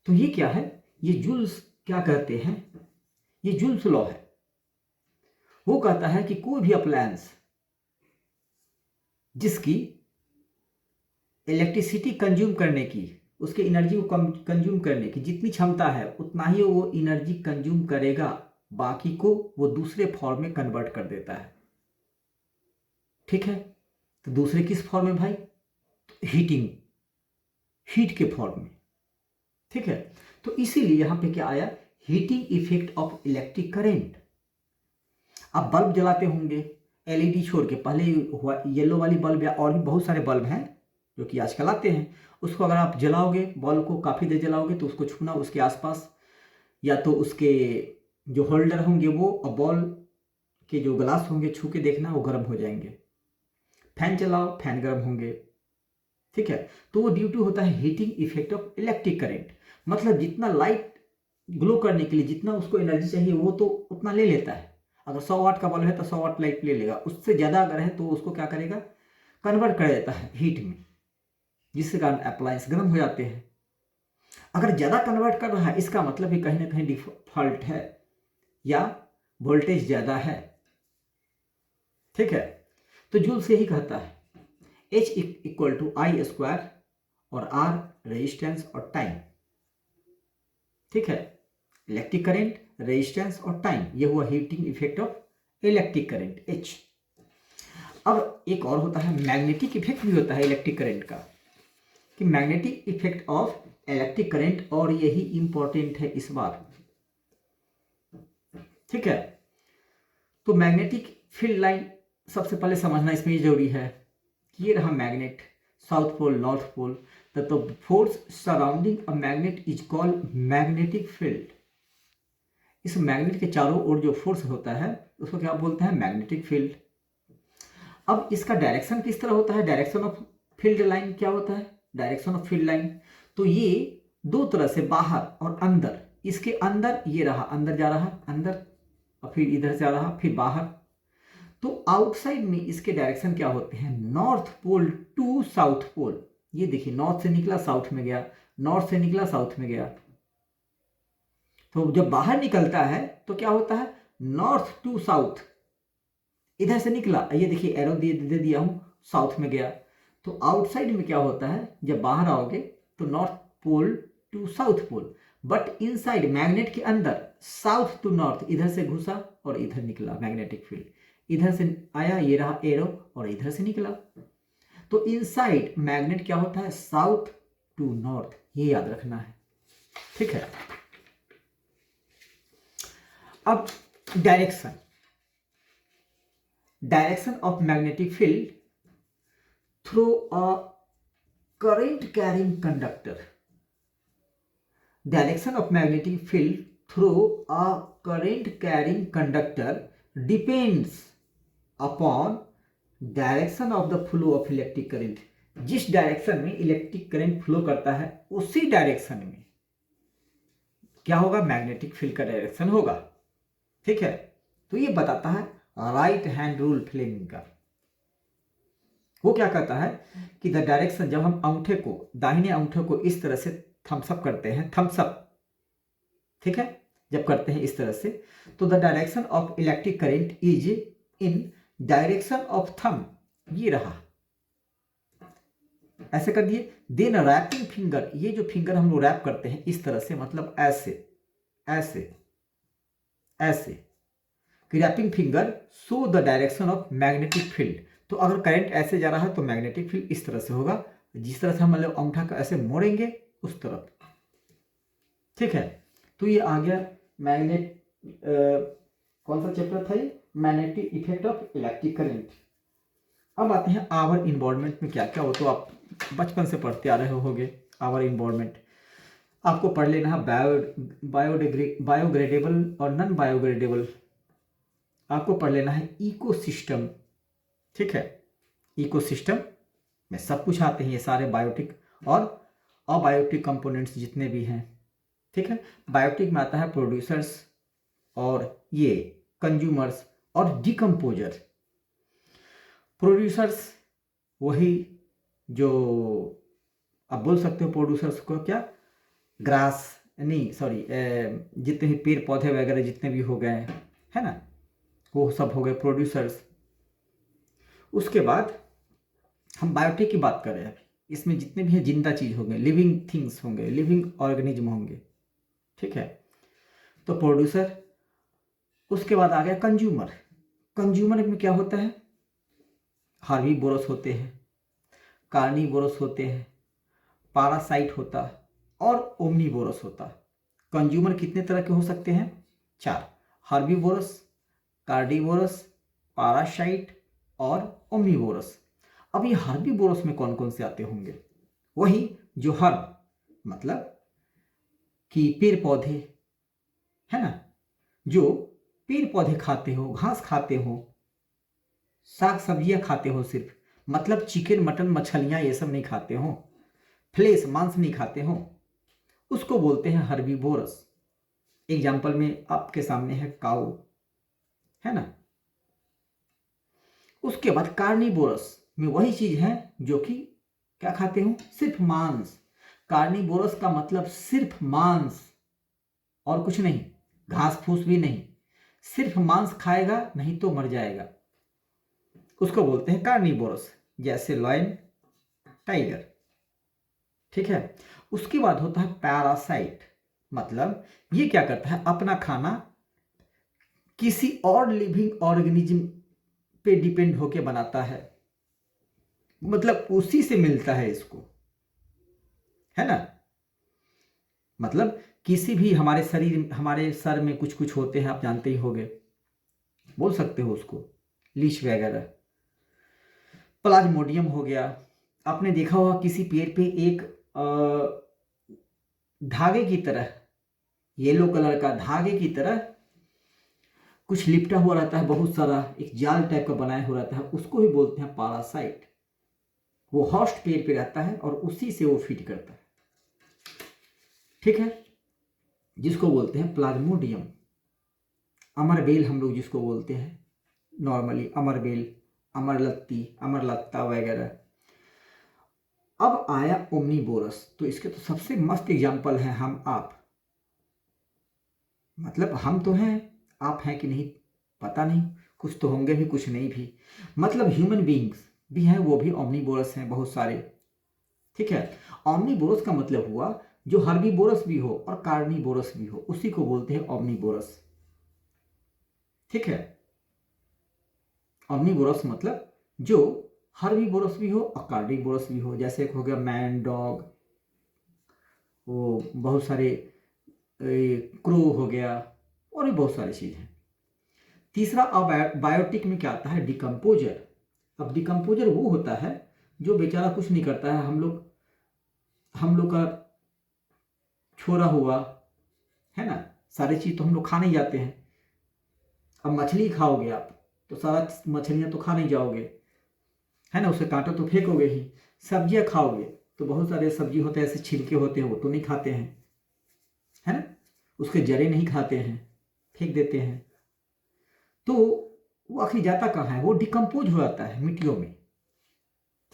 तो ये क्या है, ये जूल्स क्या कहते हैं, ये जूल्स लॉ है। वो कहता है कि कोई भी अप्लायंस जिसकी इलेक्ट्रिसिटी कंज्यूम करने की, उसके एनर्जी को कंज्यूम करने की जितनी क्षमता है उतना ही वो एनर्जी कंज्यूम करेगा, बाकी को वो दूसरे फॉर्म में कन्वर्ट कर देता है, ठीक है। तो दूसरे किस फॉर्म में भाई, हीट के फॉर्म में, ठीक है। तो इसीलिए यहां पे क्या आया, heating effect of electric current. आप बल्ब जलाते होंगे एलईडी छोड़ के, पहले येलो वाली बल्ब या और भी बहुत सारे बल्ब हैं जो कि आजकल आते हैं, उसको अगर आप जलाओगे, बल्ब को काफ़ी देर जलाओगे तो उसको छूना, उसके आसपास या तो उसके जो होल्डर होंगे वो, और बॉल के जो ग्लास होंगे छू के देखना, वो गर्म हो जाएंगे। फैन चलाओ, फैन गर्म होंगे, ठीक है। तो वो ड्यू टू होता है heating effect of electric current. मतलब जितना लाइट ग्लो करने के लिए जितना उसको एनर्जी चाहिए वो तो उतना ले लेता है। अगर 100 वाट का बल्ब है तो 100 वाट लाइट ले लेगा, उससे ज़्यादा अगर है तो उसको क्या करेगा, कन्वर्ट कर देता है हीट में, जिसके कारण अप्लायंस गर्म हो जाते हैं। अगर ज़्यादा कन्वर्ट कर रहा है इसका मतलब ही कहीं ना कहीं डिफॉल्ट है या वोल्टेज ज़्यादा है, ठीक है। तो जूल्स यही कहता है, H equal to I square और R रेजिस्टेंस और टाइम, ठीक है। इलेक्ट्रिक करेंट रेजिस्टेंस और टाइम, ये हुआ heating effect of electric current H। अब एक और होता है मैग्नेटिक इफेक्ट भी होता है इलेक्ट्रिक करंट का, कि magnetic effect of electric current, और यही इंपॉर्टेंट है इस बार, ठीक है। तो मैग्नेटिक फील्ड लाइन सबसे पहले समझना इसमें ये जरूरी है कि ये रहा magnet, south pole north pole, the force surrounding a magnet is called magnetic field. इस मैग्नेट के चारों ओर जो फोर्स होता है उसको क्या बोलते हैं, मैग्नेटिक फील्ड। अब इसका डायरेक्शन किस तरह होता है, डायरेक्शन ऑफ फील्ड लाइन क्या होता है, डायरेक्शन ऑफ फील्ड लाइन, तो ये दो तरह से, बाहर और अंदर। इसके अंदर ये रहा, अंदर जा रहा अंदर, और फिर इधर से आ रहा फिर बाहर। तो आउटसाइड में इसके डायरेक्शन क्या होते हैं, north pole to south pole. ये देखिए नॉर्थ से निकला साउथ में गया, नॉर्थ से निकला साउथ में गया। तो जब बाहर निकलता है तो क्या होता है, नॉर्थ टू साउथ, इधर से निकला, ये देखिए एरो दे दिया हूं, साउथ में गया। तो आउटसाइड में क्या होता है, जब बाहर आओगे तो north pole to south pole, but inside magnet के अंदर साउथ टू नॉर्थ, इधर से घुसा और इधर निकला मैग्नेटिक फील्ड, इधर से आया, ये रहा एरो, और इधर से निकला। तो इनसाइड मैग्नेट क्या होता है, साउथ टू नॉर्थ, ये याद रखना है, ठीक है। अब direction, direction of magnetic field through a current carrying conductor, direction of magnetic field through a current carrying conductor depends upon direction of the flow of electric current. जिस direction में electric current flow करता है उसी direction में क्या होगा, magnetic field का direction होगा, ठीक है। तो ये बताता है राइट हैंड रूल फ्लेमिंग का। वो क्या कहता है कि द डायरेक्शन, जब हम अंगूठे को, दाहिने अंगूठे को इस तरह से थम्स अप करते हैं, थम्स अप, ठीक है, जब करते हैं इस तरह से, तो the direction of electric current is in direction of thumb, ये रहा, ऐसे कर दिए। देन रैपिंग फिंगर, ये जो फिंगर हम लोग रैप करते हैं इस तरह से, मतलब ऐसे ऐसे ऐसे, wrapping finger show the direction of magnetic field. तो अगर करंट ऐसे जा रहा है तो मैग्नेटिक फील्ड इस तरह से होगा, जिस तरह से हम मतलब अंगूठा को ऐसे मोड़ेंगे उस तरफ, ठीक है। तो ये आ गया मैग्नेट, कौन सा चैप्टर था ये, magnetic effect of electric current. अब आते हैं आवर इन्वायरमेंट में क्या क्या हो, तो आप बचपन से पढ़ते आ रहे होंगे आवर इन्वायरमेंट। आपको पढ़ लेना है बायोग्रेडेबल और नॉन बायोग्रेडेबल, आपको पढ़ लेना है इकोसिस्टम, ठीक है। इकोसिस्टम में सब कुछ आते हैं ये सारे बायोटिक और अबायोटिक कंपोनेंट्स जितने भी हैं, ठीक है। बायोटिक में आता है प्रोड्यूसर्स और ये कंज्यूमर्स और डिकम्पोजर। प्रोड्यूसर्स वही जो आप बोल सकते हो प्रोड्यूसर्स को क्या, ग्रास नहीं सॉरी, जितने भी पेड़ पौधे वगैरह जितने भी हो गए है ना, वो सब हो गए प्रोड्यूसर्स। उसके बाद हम बायोटिक की बात कर रहे हैं, इसमें जितने भी हैं जिंदा चीज होंगे, लिविंग थिंग्स होंगे, लिविंग ऑर्गेनिज्म होंगे, ठीक है। तो प्रोड्यूसर, उसके बाद आ गया कंज्यूमर। कंज्यूमर में क्या होता है, हार्बीवोरस होते हैं, कार्निवोरस होते हैं, पारासाइट होता है और ओमनीवोरस होता है। कंज्यूमर कितने तरह के हो सकते हैं, 4, हार्बीवोरस, कार्निवोरस, पारासाइट और ओमनीवोरस। अब ये हार्बीवोरस में कौन कौन से आते होंगे, वही जो हर्ब मतलब कि पेड़ पौधे है ना, जो पेड़ पौधे खाते हो, घास खाते हो, साग सब्जियां खाते हो, सिर्फ मतलब चिकन मटन मछलियां ये सब नहीं खाते हो, फ्लेश मांस नहीं खाते हो, उसको बोलते हैं हर्बीवोरस। एग्जाम्पल में आपके सामने है काऊ, है ना। उसके बाद कार्निवोरस में वही चीज है जो कि क्या खाते हो, सिर्फ मांस। कार्निवोरस का मतलब सिर्फ मांस और कुछ नहीं, घास फूस भी नहीं, सिर्फ मांस खाएगा, नहीं तो मर जाएगा, उसको बोलते हैं कार्निवोरस, जैसे लायन, टाइगर, ठीक है। उसके बाद होता है पैरासाइट। मतलब ये क्या करता है, अपना खाना किसी और लिविंग ऑर्गेनिज्म पे डिपेंड होके बनाता है, मतलब उसी से मिलता है इसको, है ना। मतलब किसी भी हमारे शरीर, हमारे सर में कुछ कुछ होते हैं, आप जानते ही होंगे, बोल सकते हो उसको, लीच वगैरह, प्लाज्मोडियम हो गया। आपने देखा होगा किसी पेड़ पे एक धागे की तरह, येलो कलर का धागे की तरह कुछ लिपटा हुआ रहता है, बहुत सारा, एक जाल टाइप का बनाया हुआ रहता है, उसको ही बोलते हैं पारासाइट। वो होस्ट पेड़ पे रहता है और उसी से वो फीड करता है, ठीक है, जिसको बोलते हैं प्लाज्मोडियम। अमरबेल हम लोग जिसको बोलते हैं नॉर्मली, अमरबेल, अमरलत्ती, अमरलत्ता वगैरह। अब आया ओमनीबोरस, तो इसके तो सबसे मस्त एग्जाम्पल है हम आप, मतलब हम तो हैं, आप हैं कि नहीं पता नहीं, कुछ तो होंगे भी, कुछ नहीं भी, मतलब ह्यूमन बीइंग्स भी हैं, वो भी ओमनीबोरस हैं बहुत सारे, ठीक है। ओमनीबोरस का मतलब हुआ जो हर्बीबोरस भी हो और कार्निवोरस भी हो, उसी को बोलते हैं ओमनीबोरस, ठीक है। ओमनीबोरस मतलब जो हर्बीबोरस भी हो और कार्निवोरस भी हो, जैसे एक हो गया मैन, डॉग, वो बहुत सारे, क्रो हो गया, और भी बहुत सारी चीज़ हैं। तीसरा बायोटिक में क्या आता है, डिकम्पोजर। अब डिकम्पोजर वो होता है जो बेचारा कुछ नहीं करता है, हम लोग का छोड़ा हुआ, है ना, सारी चीज़ तो हम लोग खा नहीं जाते हैं। अब मछली खाओगे आप तो सारा मछलियाँ तो खा नहीं जाओगे, है ना, उसे कांटा तो फेंकोगे ही। सब्जियाँ खाओगे तो बहुत सारे सब्जी होते हैं, ऐसे छिलके होते हैं, वो तो नहीं खाते हैं, है ना, उसके जड़े नहीं खाते हैं, फेंक देते हैं। तो वो आखिर जाता कहाँ है, वो डिकम्पोज हो जाता है मिट्टियों में,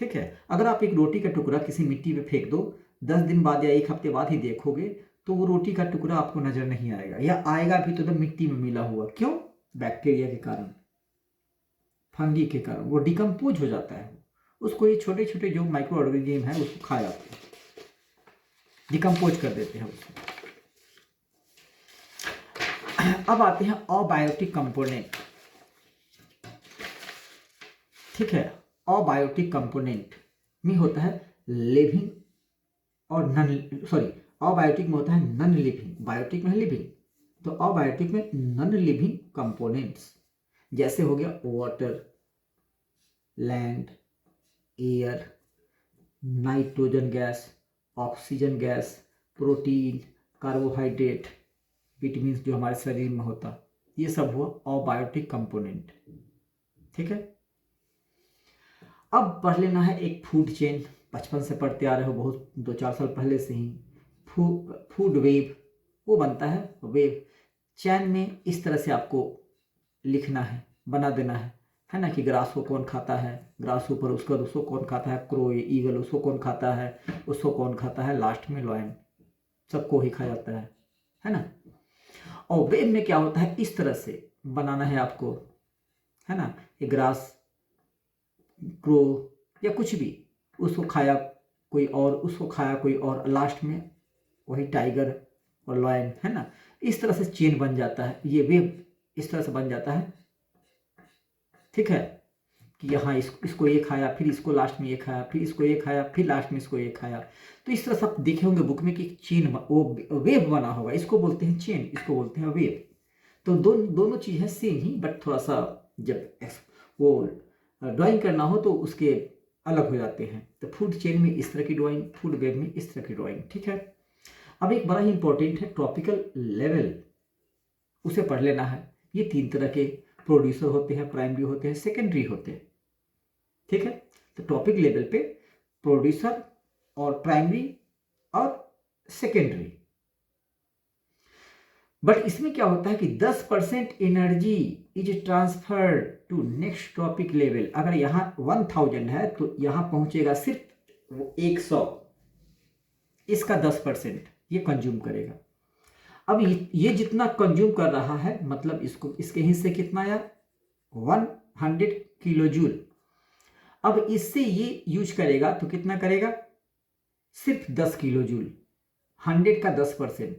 ठीक है। अगर आप एक रोटी का टुकड़ा किसी मिट्टी में फेंक दो, 10 दिन बाद या 1 हफ्ते बाद ही देखोगे तो वो रोटी का टुकड़ा आपको नजर नहीं आएगा, या आएगा भी तो एकदम मिट्टी में मिला हुआ। क्यों? बैक्टीरिया के कारण, फंगी के कारण, वो डिकम्पोज हो जाता है। उसको ये छोटे छोटे जो माइक्रो ऑर्गेनिज्म है उसको खा जाते हैं, डिकम्पोज कर देते हैं उसको। अब आते हैं अबायोटिक कंपोनेंट, ठीक है। अबायोटिक कंपोनेंट में होता है लिविंग और नन, सॉरी, अबायोटिक में होता है नन लिविंग, बायोटिक में है लिविंग, तो अबायोटिक में नन लिविंग कंपोनेंट्स, जैसे हो गया water, land, air, nitrogen gas, oxygen gas, protein, carbohydrate, vitamin जो हमारे शरीर में होता, ये सब हुआ अबायोटिक कंपोनेंट, ठीक है। अब पढ़ लेना है एक फूड चेन, बचपन से पढ़ते आ रहे हो, बहुत 2-4 साल पहले से ही। फूड वेव, वो बनता है वेव चैन में, इस तरह से आपको लिखना है, बना देना है ना, कि ग्रास को कौन खाता है, ग्रास ऊपर, उसका उसको कौन खाता है, क्रो, ईगल, उसको कौन खाता है, उसको कौन खाता है, लास्ट में लॉयन, सबको ही खा जाता है ना। और वेव में क्या होता है, इस तरह से बनाना है आपको, है ना, ये ग्रास, क्रो या कुछ भी, उसको खाया कोई और, उसको खाया कोई और, लास्ट में वही टाइगर और लॉयन, है ना। इस तरह से चेन बन जाता है, ये वेव इस तरह से बन जाता है, ठीक है, कि यहाँ इसको ये खाया, फिर इसको लास्ट में ये खाया, फिर इसको ये खाया, फिर लास्ट में इसको ये खाया। तो इस तरह से आप देखे होंगे बुक में कि चेन, वो वेव बना होगा, इसको बोलते हैं चेन, इसको बोलते हैं वेव। तो दोनों चीज़ है सेम ही, बट थोड़ा सा जब वो ड्राइंग करना हो तो उसके अलग हो जाते हैं। तो फूड चेन में इस तरह की ड्राइंग, फूड वेब में इस तरह की ड्राइंग, ठीक है। अब एक बड़ा ही इंपॉर्टेंट है ट्रॉपिकल लेवल, उसे पढ़ लेना है। ये 3 तरह के प्रोड्यूसर होते हैं, प्राइमरी होते हैं, सेकेंडरी होते हैं, ठीक है। तो टॉपिक लेवल पे प्रोड्यूसर और प्राइमरी और सेकेंडरी, बट इसमें क्या होता है कि 10% energy is transferred to next topic level. अगर यहाँ 1000 है तो यहाँ पहुंचेगा सिर्फ वो 100, इसका 10% ये कंज्यूम करेगा। अब ये जितना कंज्यूम कर रहा है, मतलब इसको, इसके हिस्से कितना आया, 100 किलो जूल। अब इससे ये यूज करेगा तो कितना करेगा, सिर्फ 10 किलो जूल, 100 का 10%,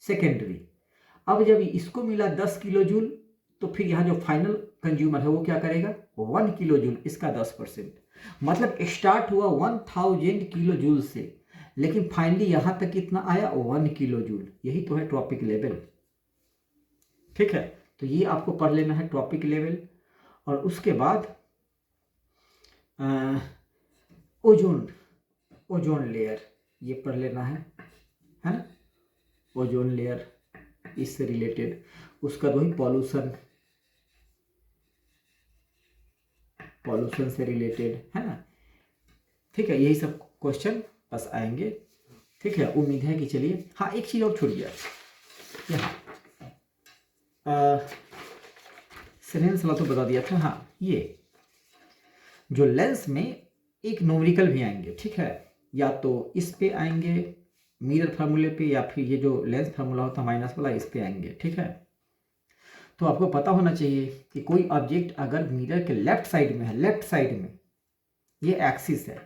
सेकेंडरी। अब जब इसको मिला 10 किलो जूल, तो फिर यहाँ जो फाइनल कंज्यूमर है वो क्या करेगा, 1 किलो जूल, इसका 10%। मतलब स्टार्ट हुआ 1000 किलो जूल से, लेकिन फाइनली यहाँ तक कितना आया, 1 किलो जूल। यही तो है ट्रॉपिक लेवल। ठीक है, तो ये आपको पढ़ लेना है ट्रॉपिक लेवल। और उसके बाद ओजोन लेयर ये पढ़ लेना है ना। ओजोन लेयर इससे रिलेटेड, उसका वही पॉल्यूशन से रिलेटेड है ना। ठीक है, यही सब क्वेश्चन बस आएंगे। ठीक है, उम्मीद है कि चलिए, हाँ एक चीज़ और छूट गया यहाँ, सेलेंस वाला तो बता दिया था। हाँ, ये जो लेंस में एक न्यूमेरिकल भी आएंगे। ठीक है, या तो इस पे आएंगे मिरर फार्मूले पे, या फिर ये जो लेंस फार्मूला होता है माइनस वाला, इस पे आएंगे। ठीक है, तो आपको पता होना चाहिए कि कोई ऑब्जेक्ट अगर मिरर के लेफ्ट साइड में है, लेफ्ट साइड में ये एक्सिस है,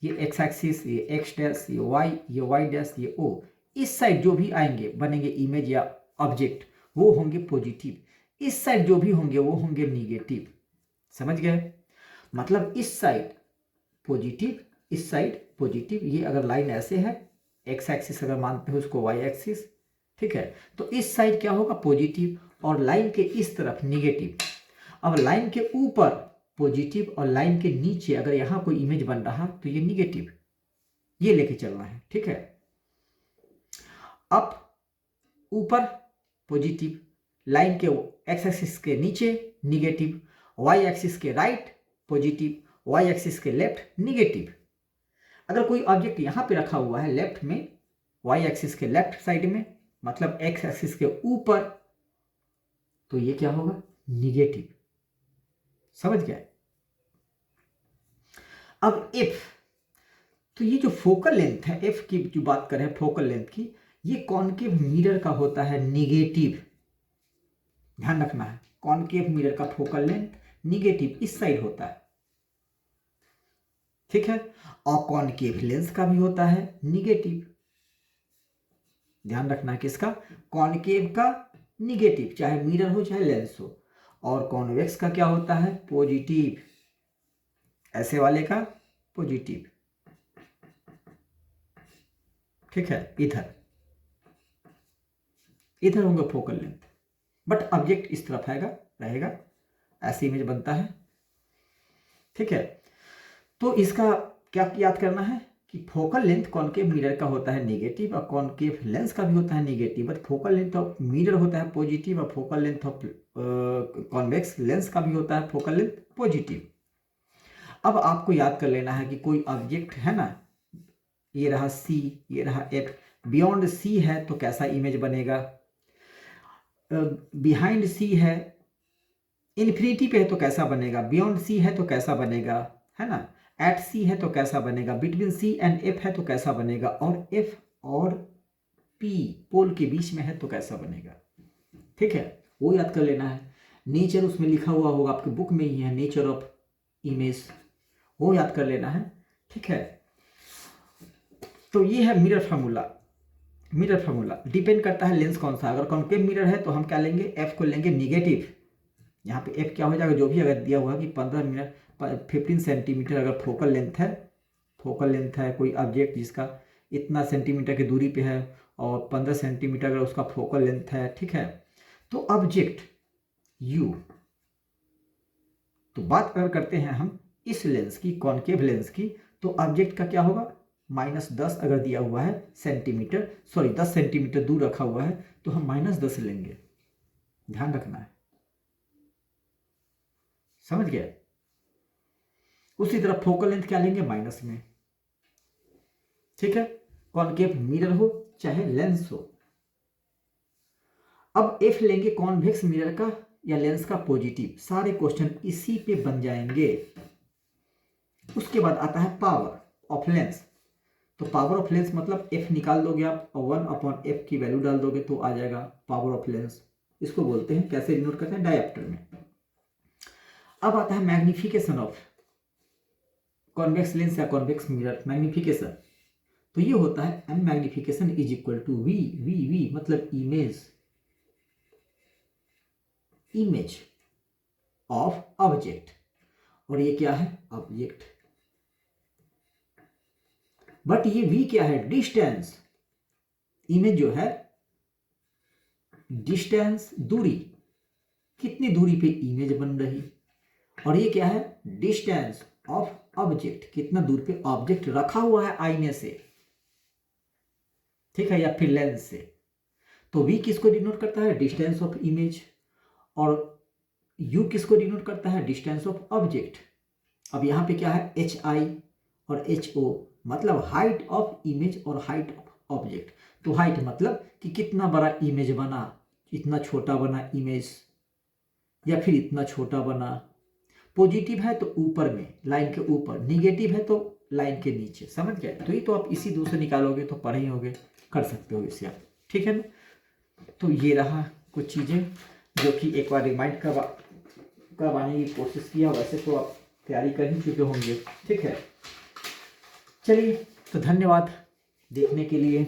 ये एक्स एक्सिस, ये एक्स डैश, ये वाई डैश, ये ओ, इस साइड जो भी आएंगे बनेंगे इमेज या ऑब्जेक्ट, वो होंगे पॉजिटिव। इस साइड जो भी होंगे वो होंगे निगेटिव। समझ गए? मतलब इस साइड पॉजिटिव, इस साइड पॉजिटिव। ये अगर लाइन ऐसे है, एक्स एक्सिस अगर मानते हो उसको वाई एक्सिस, ठीक है, तो इस साइड क्या होगा, पॉजिटिव, और लाइन के इस तरफ निगेटिव। अब लाइन के ऊपर पॉजिटिव और लाइन के नीचे अगर यहां कोई इमेज बन रहा तो ये निगेटिव, ये लेके चलना है। ठीक है, अब ऊपर पॉजिटिव, लाइन के एक्स एक्सिस के नीचे निगेटिव, वाई एक्सिस के राइट पॉजिटिव, वाई एक्सिस के लेफ्ट निगेटिव। अगर कोई ऑब्जेक्ट यहां पे रखा हुआ है लेफ्ट में, वाई एक्सिस के लेफ्ट साइड में, मतलब एक्स एक्सिस के ऊपर, तो ये क्या होगा, निगेटिव। समझ गए? अब एफ, तो ये जो फोकल लेंथ है, एफ की जो बात करें फोकल लेंथ की, ये कॉनकेव मिरर का होता है निगेटिव। ध्यान रखना है, कॉनकेव मिरर का फोकल लेंथ निगेटिव इस साइड होता है। ठीक है, और कॉनकेव लेंस का भी होता है निगेटिव। ध्यान रखना है किसका, कॉनकेव का निगेटिव, चाहे मिरर हो चाहे लेंस हो। और कॉन्वेक्स का क्या होता है, पॉजिटिव, ऐसे वाले का पॉजिटिव। ठीक है, इधर इधर होंगे फोकल लेंथ, बट ऑब्जेक्ट इस तरफ रहेगा, ऐसी इमेज बनता है। ठीक है, तो इसका क्या याद करना है कि फोकल लेंथ कॉनकेव मिरर का होता है नेगेटिव, और कॉनकेव लेंस का भी होता है negative, but focal length of mirror होता है पॉजिटिव, और focal length of convex lens का भी होता है फोकल लेंथ पॉजिटिव। अब आपको याद कर लेना है कि कोई ऑब्जेक्ट है ना, ये रहा सी, ये रहा एफ, बियॉन्ड सी है तो कैसा इमेज बनेगा, बिहाइंड सी है, इन्फिनिटी पे है तो कैसा बनेगा, बियॉन्ड सी है तो कैसा बनेगा, है ना, एट सी है तो कैसा बनेगा, बिटवीन सी एंड एफ है तो कैसा बनेगा, और एफ और पी पोल के बीच में है तो कैसा बनेगा। ठीक है, वो याद कर लेना है। नेचर उसमें लिखा हुआ होगा, आपके बुक में ही है, नेचर ऑफ इमेज, वो याद कर लेना है। ठीक है, तो ये है mirror formula. Mirror formula depend करता है लेंस कौन सा। अगर कॉनकेव मिरर है तो हम क्या लेंगे, एफ को लेंगे निगेटिव। यहाँ पे एफ क्या हो जाएगा, जो भी अगर दिया हुआ कि 15 सेंटीमीटर अगर फोकल लेंथ है कोई ऑब्जेक्ट जिसका इतना सेंटीमीटर की दूरी पे है, और 15 सेंटीमीटर अगर उसका फोकल लेंथ है, ठीक है, तो ऑब्जेक्ट यू, तो बात अगर करते हैं हम इस लेंस की, कॉनकेव लेंस की, तो ऑब्जेक्ट का क्या होगा, -10 अगर दिया हुआ है सेंटीमीटर, सॉरी 10 सेंटीमीटर दूर रखा हुआ है तो हम -10 लेंगे। ध्यान रखना है, समझ गए? उसी तरह फोकल लेंथ क्या लेंगे, माइनस में। ठीक है, कॉनकेव मिरर हो चाहे लेंस हो। अब एफ लेंगे कॉन्वेक्स मिरर का या लेंस का पॉजिटिव। सारे क्वेश्चन इसी पे बन जाएंगे। उसके बाद आता है पावर ऑफ लेंस। तो पावर ऑफ लेंस मतलब एफ निकाल दोगे आप और 1/f की वैल्यू डाल दोगे तो आ जाएगा पावर ऑफ लेंस। इसको बोलते हैं, कैसे डिनोट करते हैं, डायप्टर में। अब आता है मैग्निफिकेशन ऑफ कॉन्वेक्स लेंस या कॉन्वेक्स मिरर, मैग्निफिकेशन। तो ये होता है m magnification is equal to v। v मतलब इमेज ऑफ ऑब्जेक्ट, और ये क्या है? ऑब्जेक्ट। बट ये v क्या है? डिस्टेंस। इमेज जो है डिस्टेंस, दूरी, कितनी दूरी पे इमेज बन रही, और ये क्या है? डिस्टेंस ऑफ ऑब्जेक्ट, कितना दूर पे ऑब्जेक्ट रखा हुआ है आईने से, ठीक है, या फिर लेंस से। तो v किसको डिनोट करता है? Distance of image. और u किसको डिनोट करता है? Distance of object. अब यहाँ पे क्या है? hi और ho मतलब हाइट ऑफ इमेज और हाइट ऑफ ऑब्जेक्ट। तो हाइट मतलब कि कितना बड़ा इमेज बना, इतना छोटा बना इमेज, या फिर इतना छोटा बना। पॉजिटिव है तो ऊपर में, लाइन के ऊपर, निगेटिव है तो लाइन के नीचे। समझ गए? तो ये तो आप इसी दूर से निकालोगे तो पढ़े ही होगे, कर सकते हो इसे आप, ठीक है ना। तो ये रहा कुछ चीज़ें जो कि एक बार रिमाइंड करवाने की कोशिश किया। वैसे तो आप तैयारी कर ही चुके होंगे, ठीक है। चलिए, तो धन्यवाद देखने के लिए।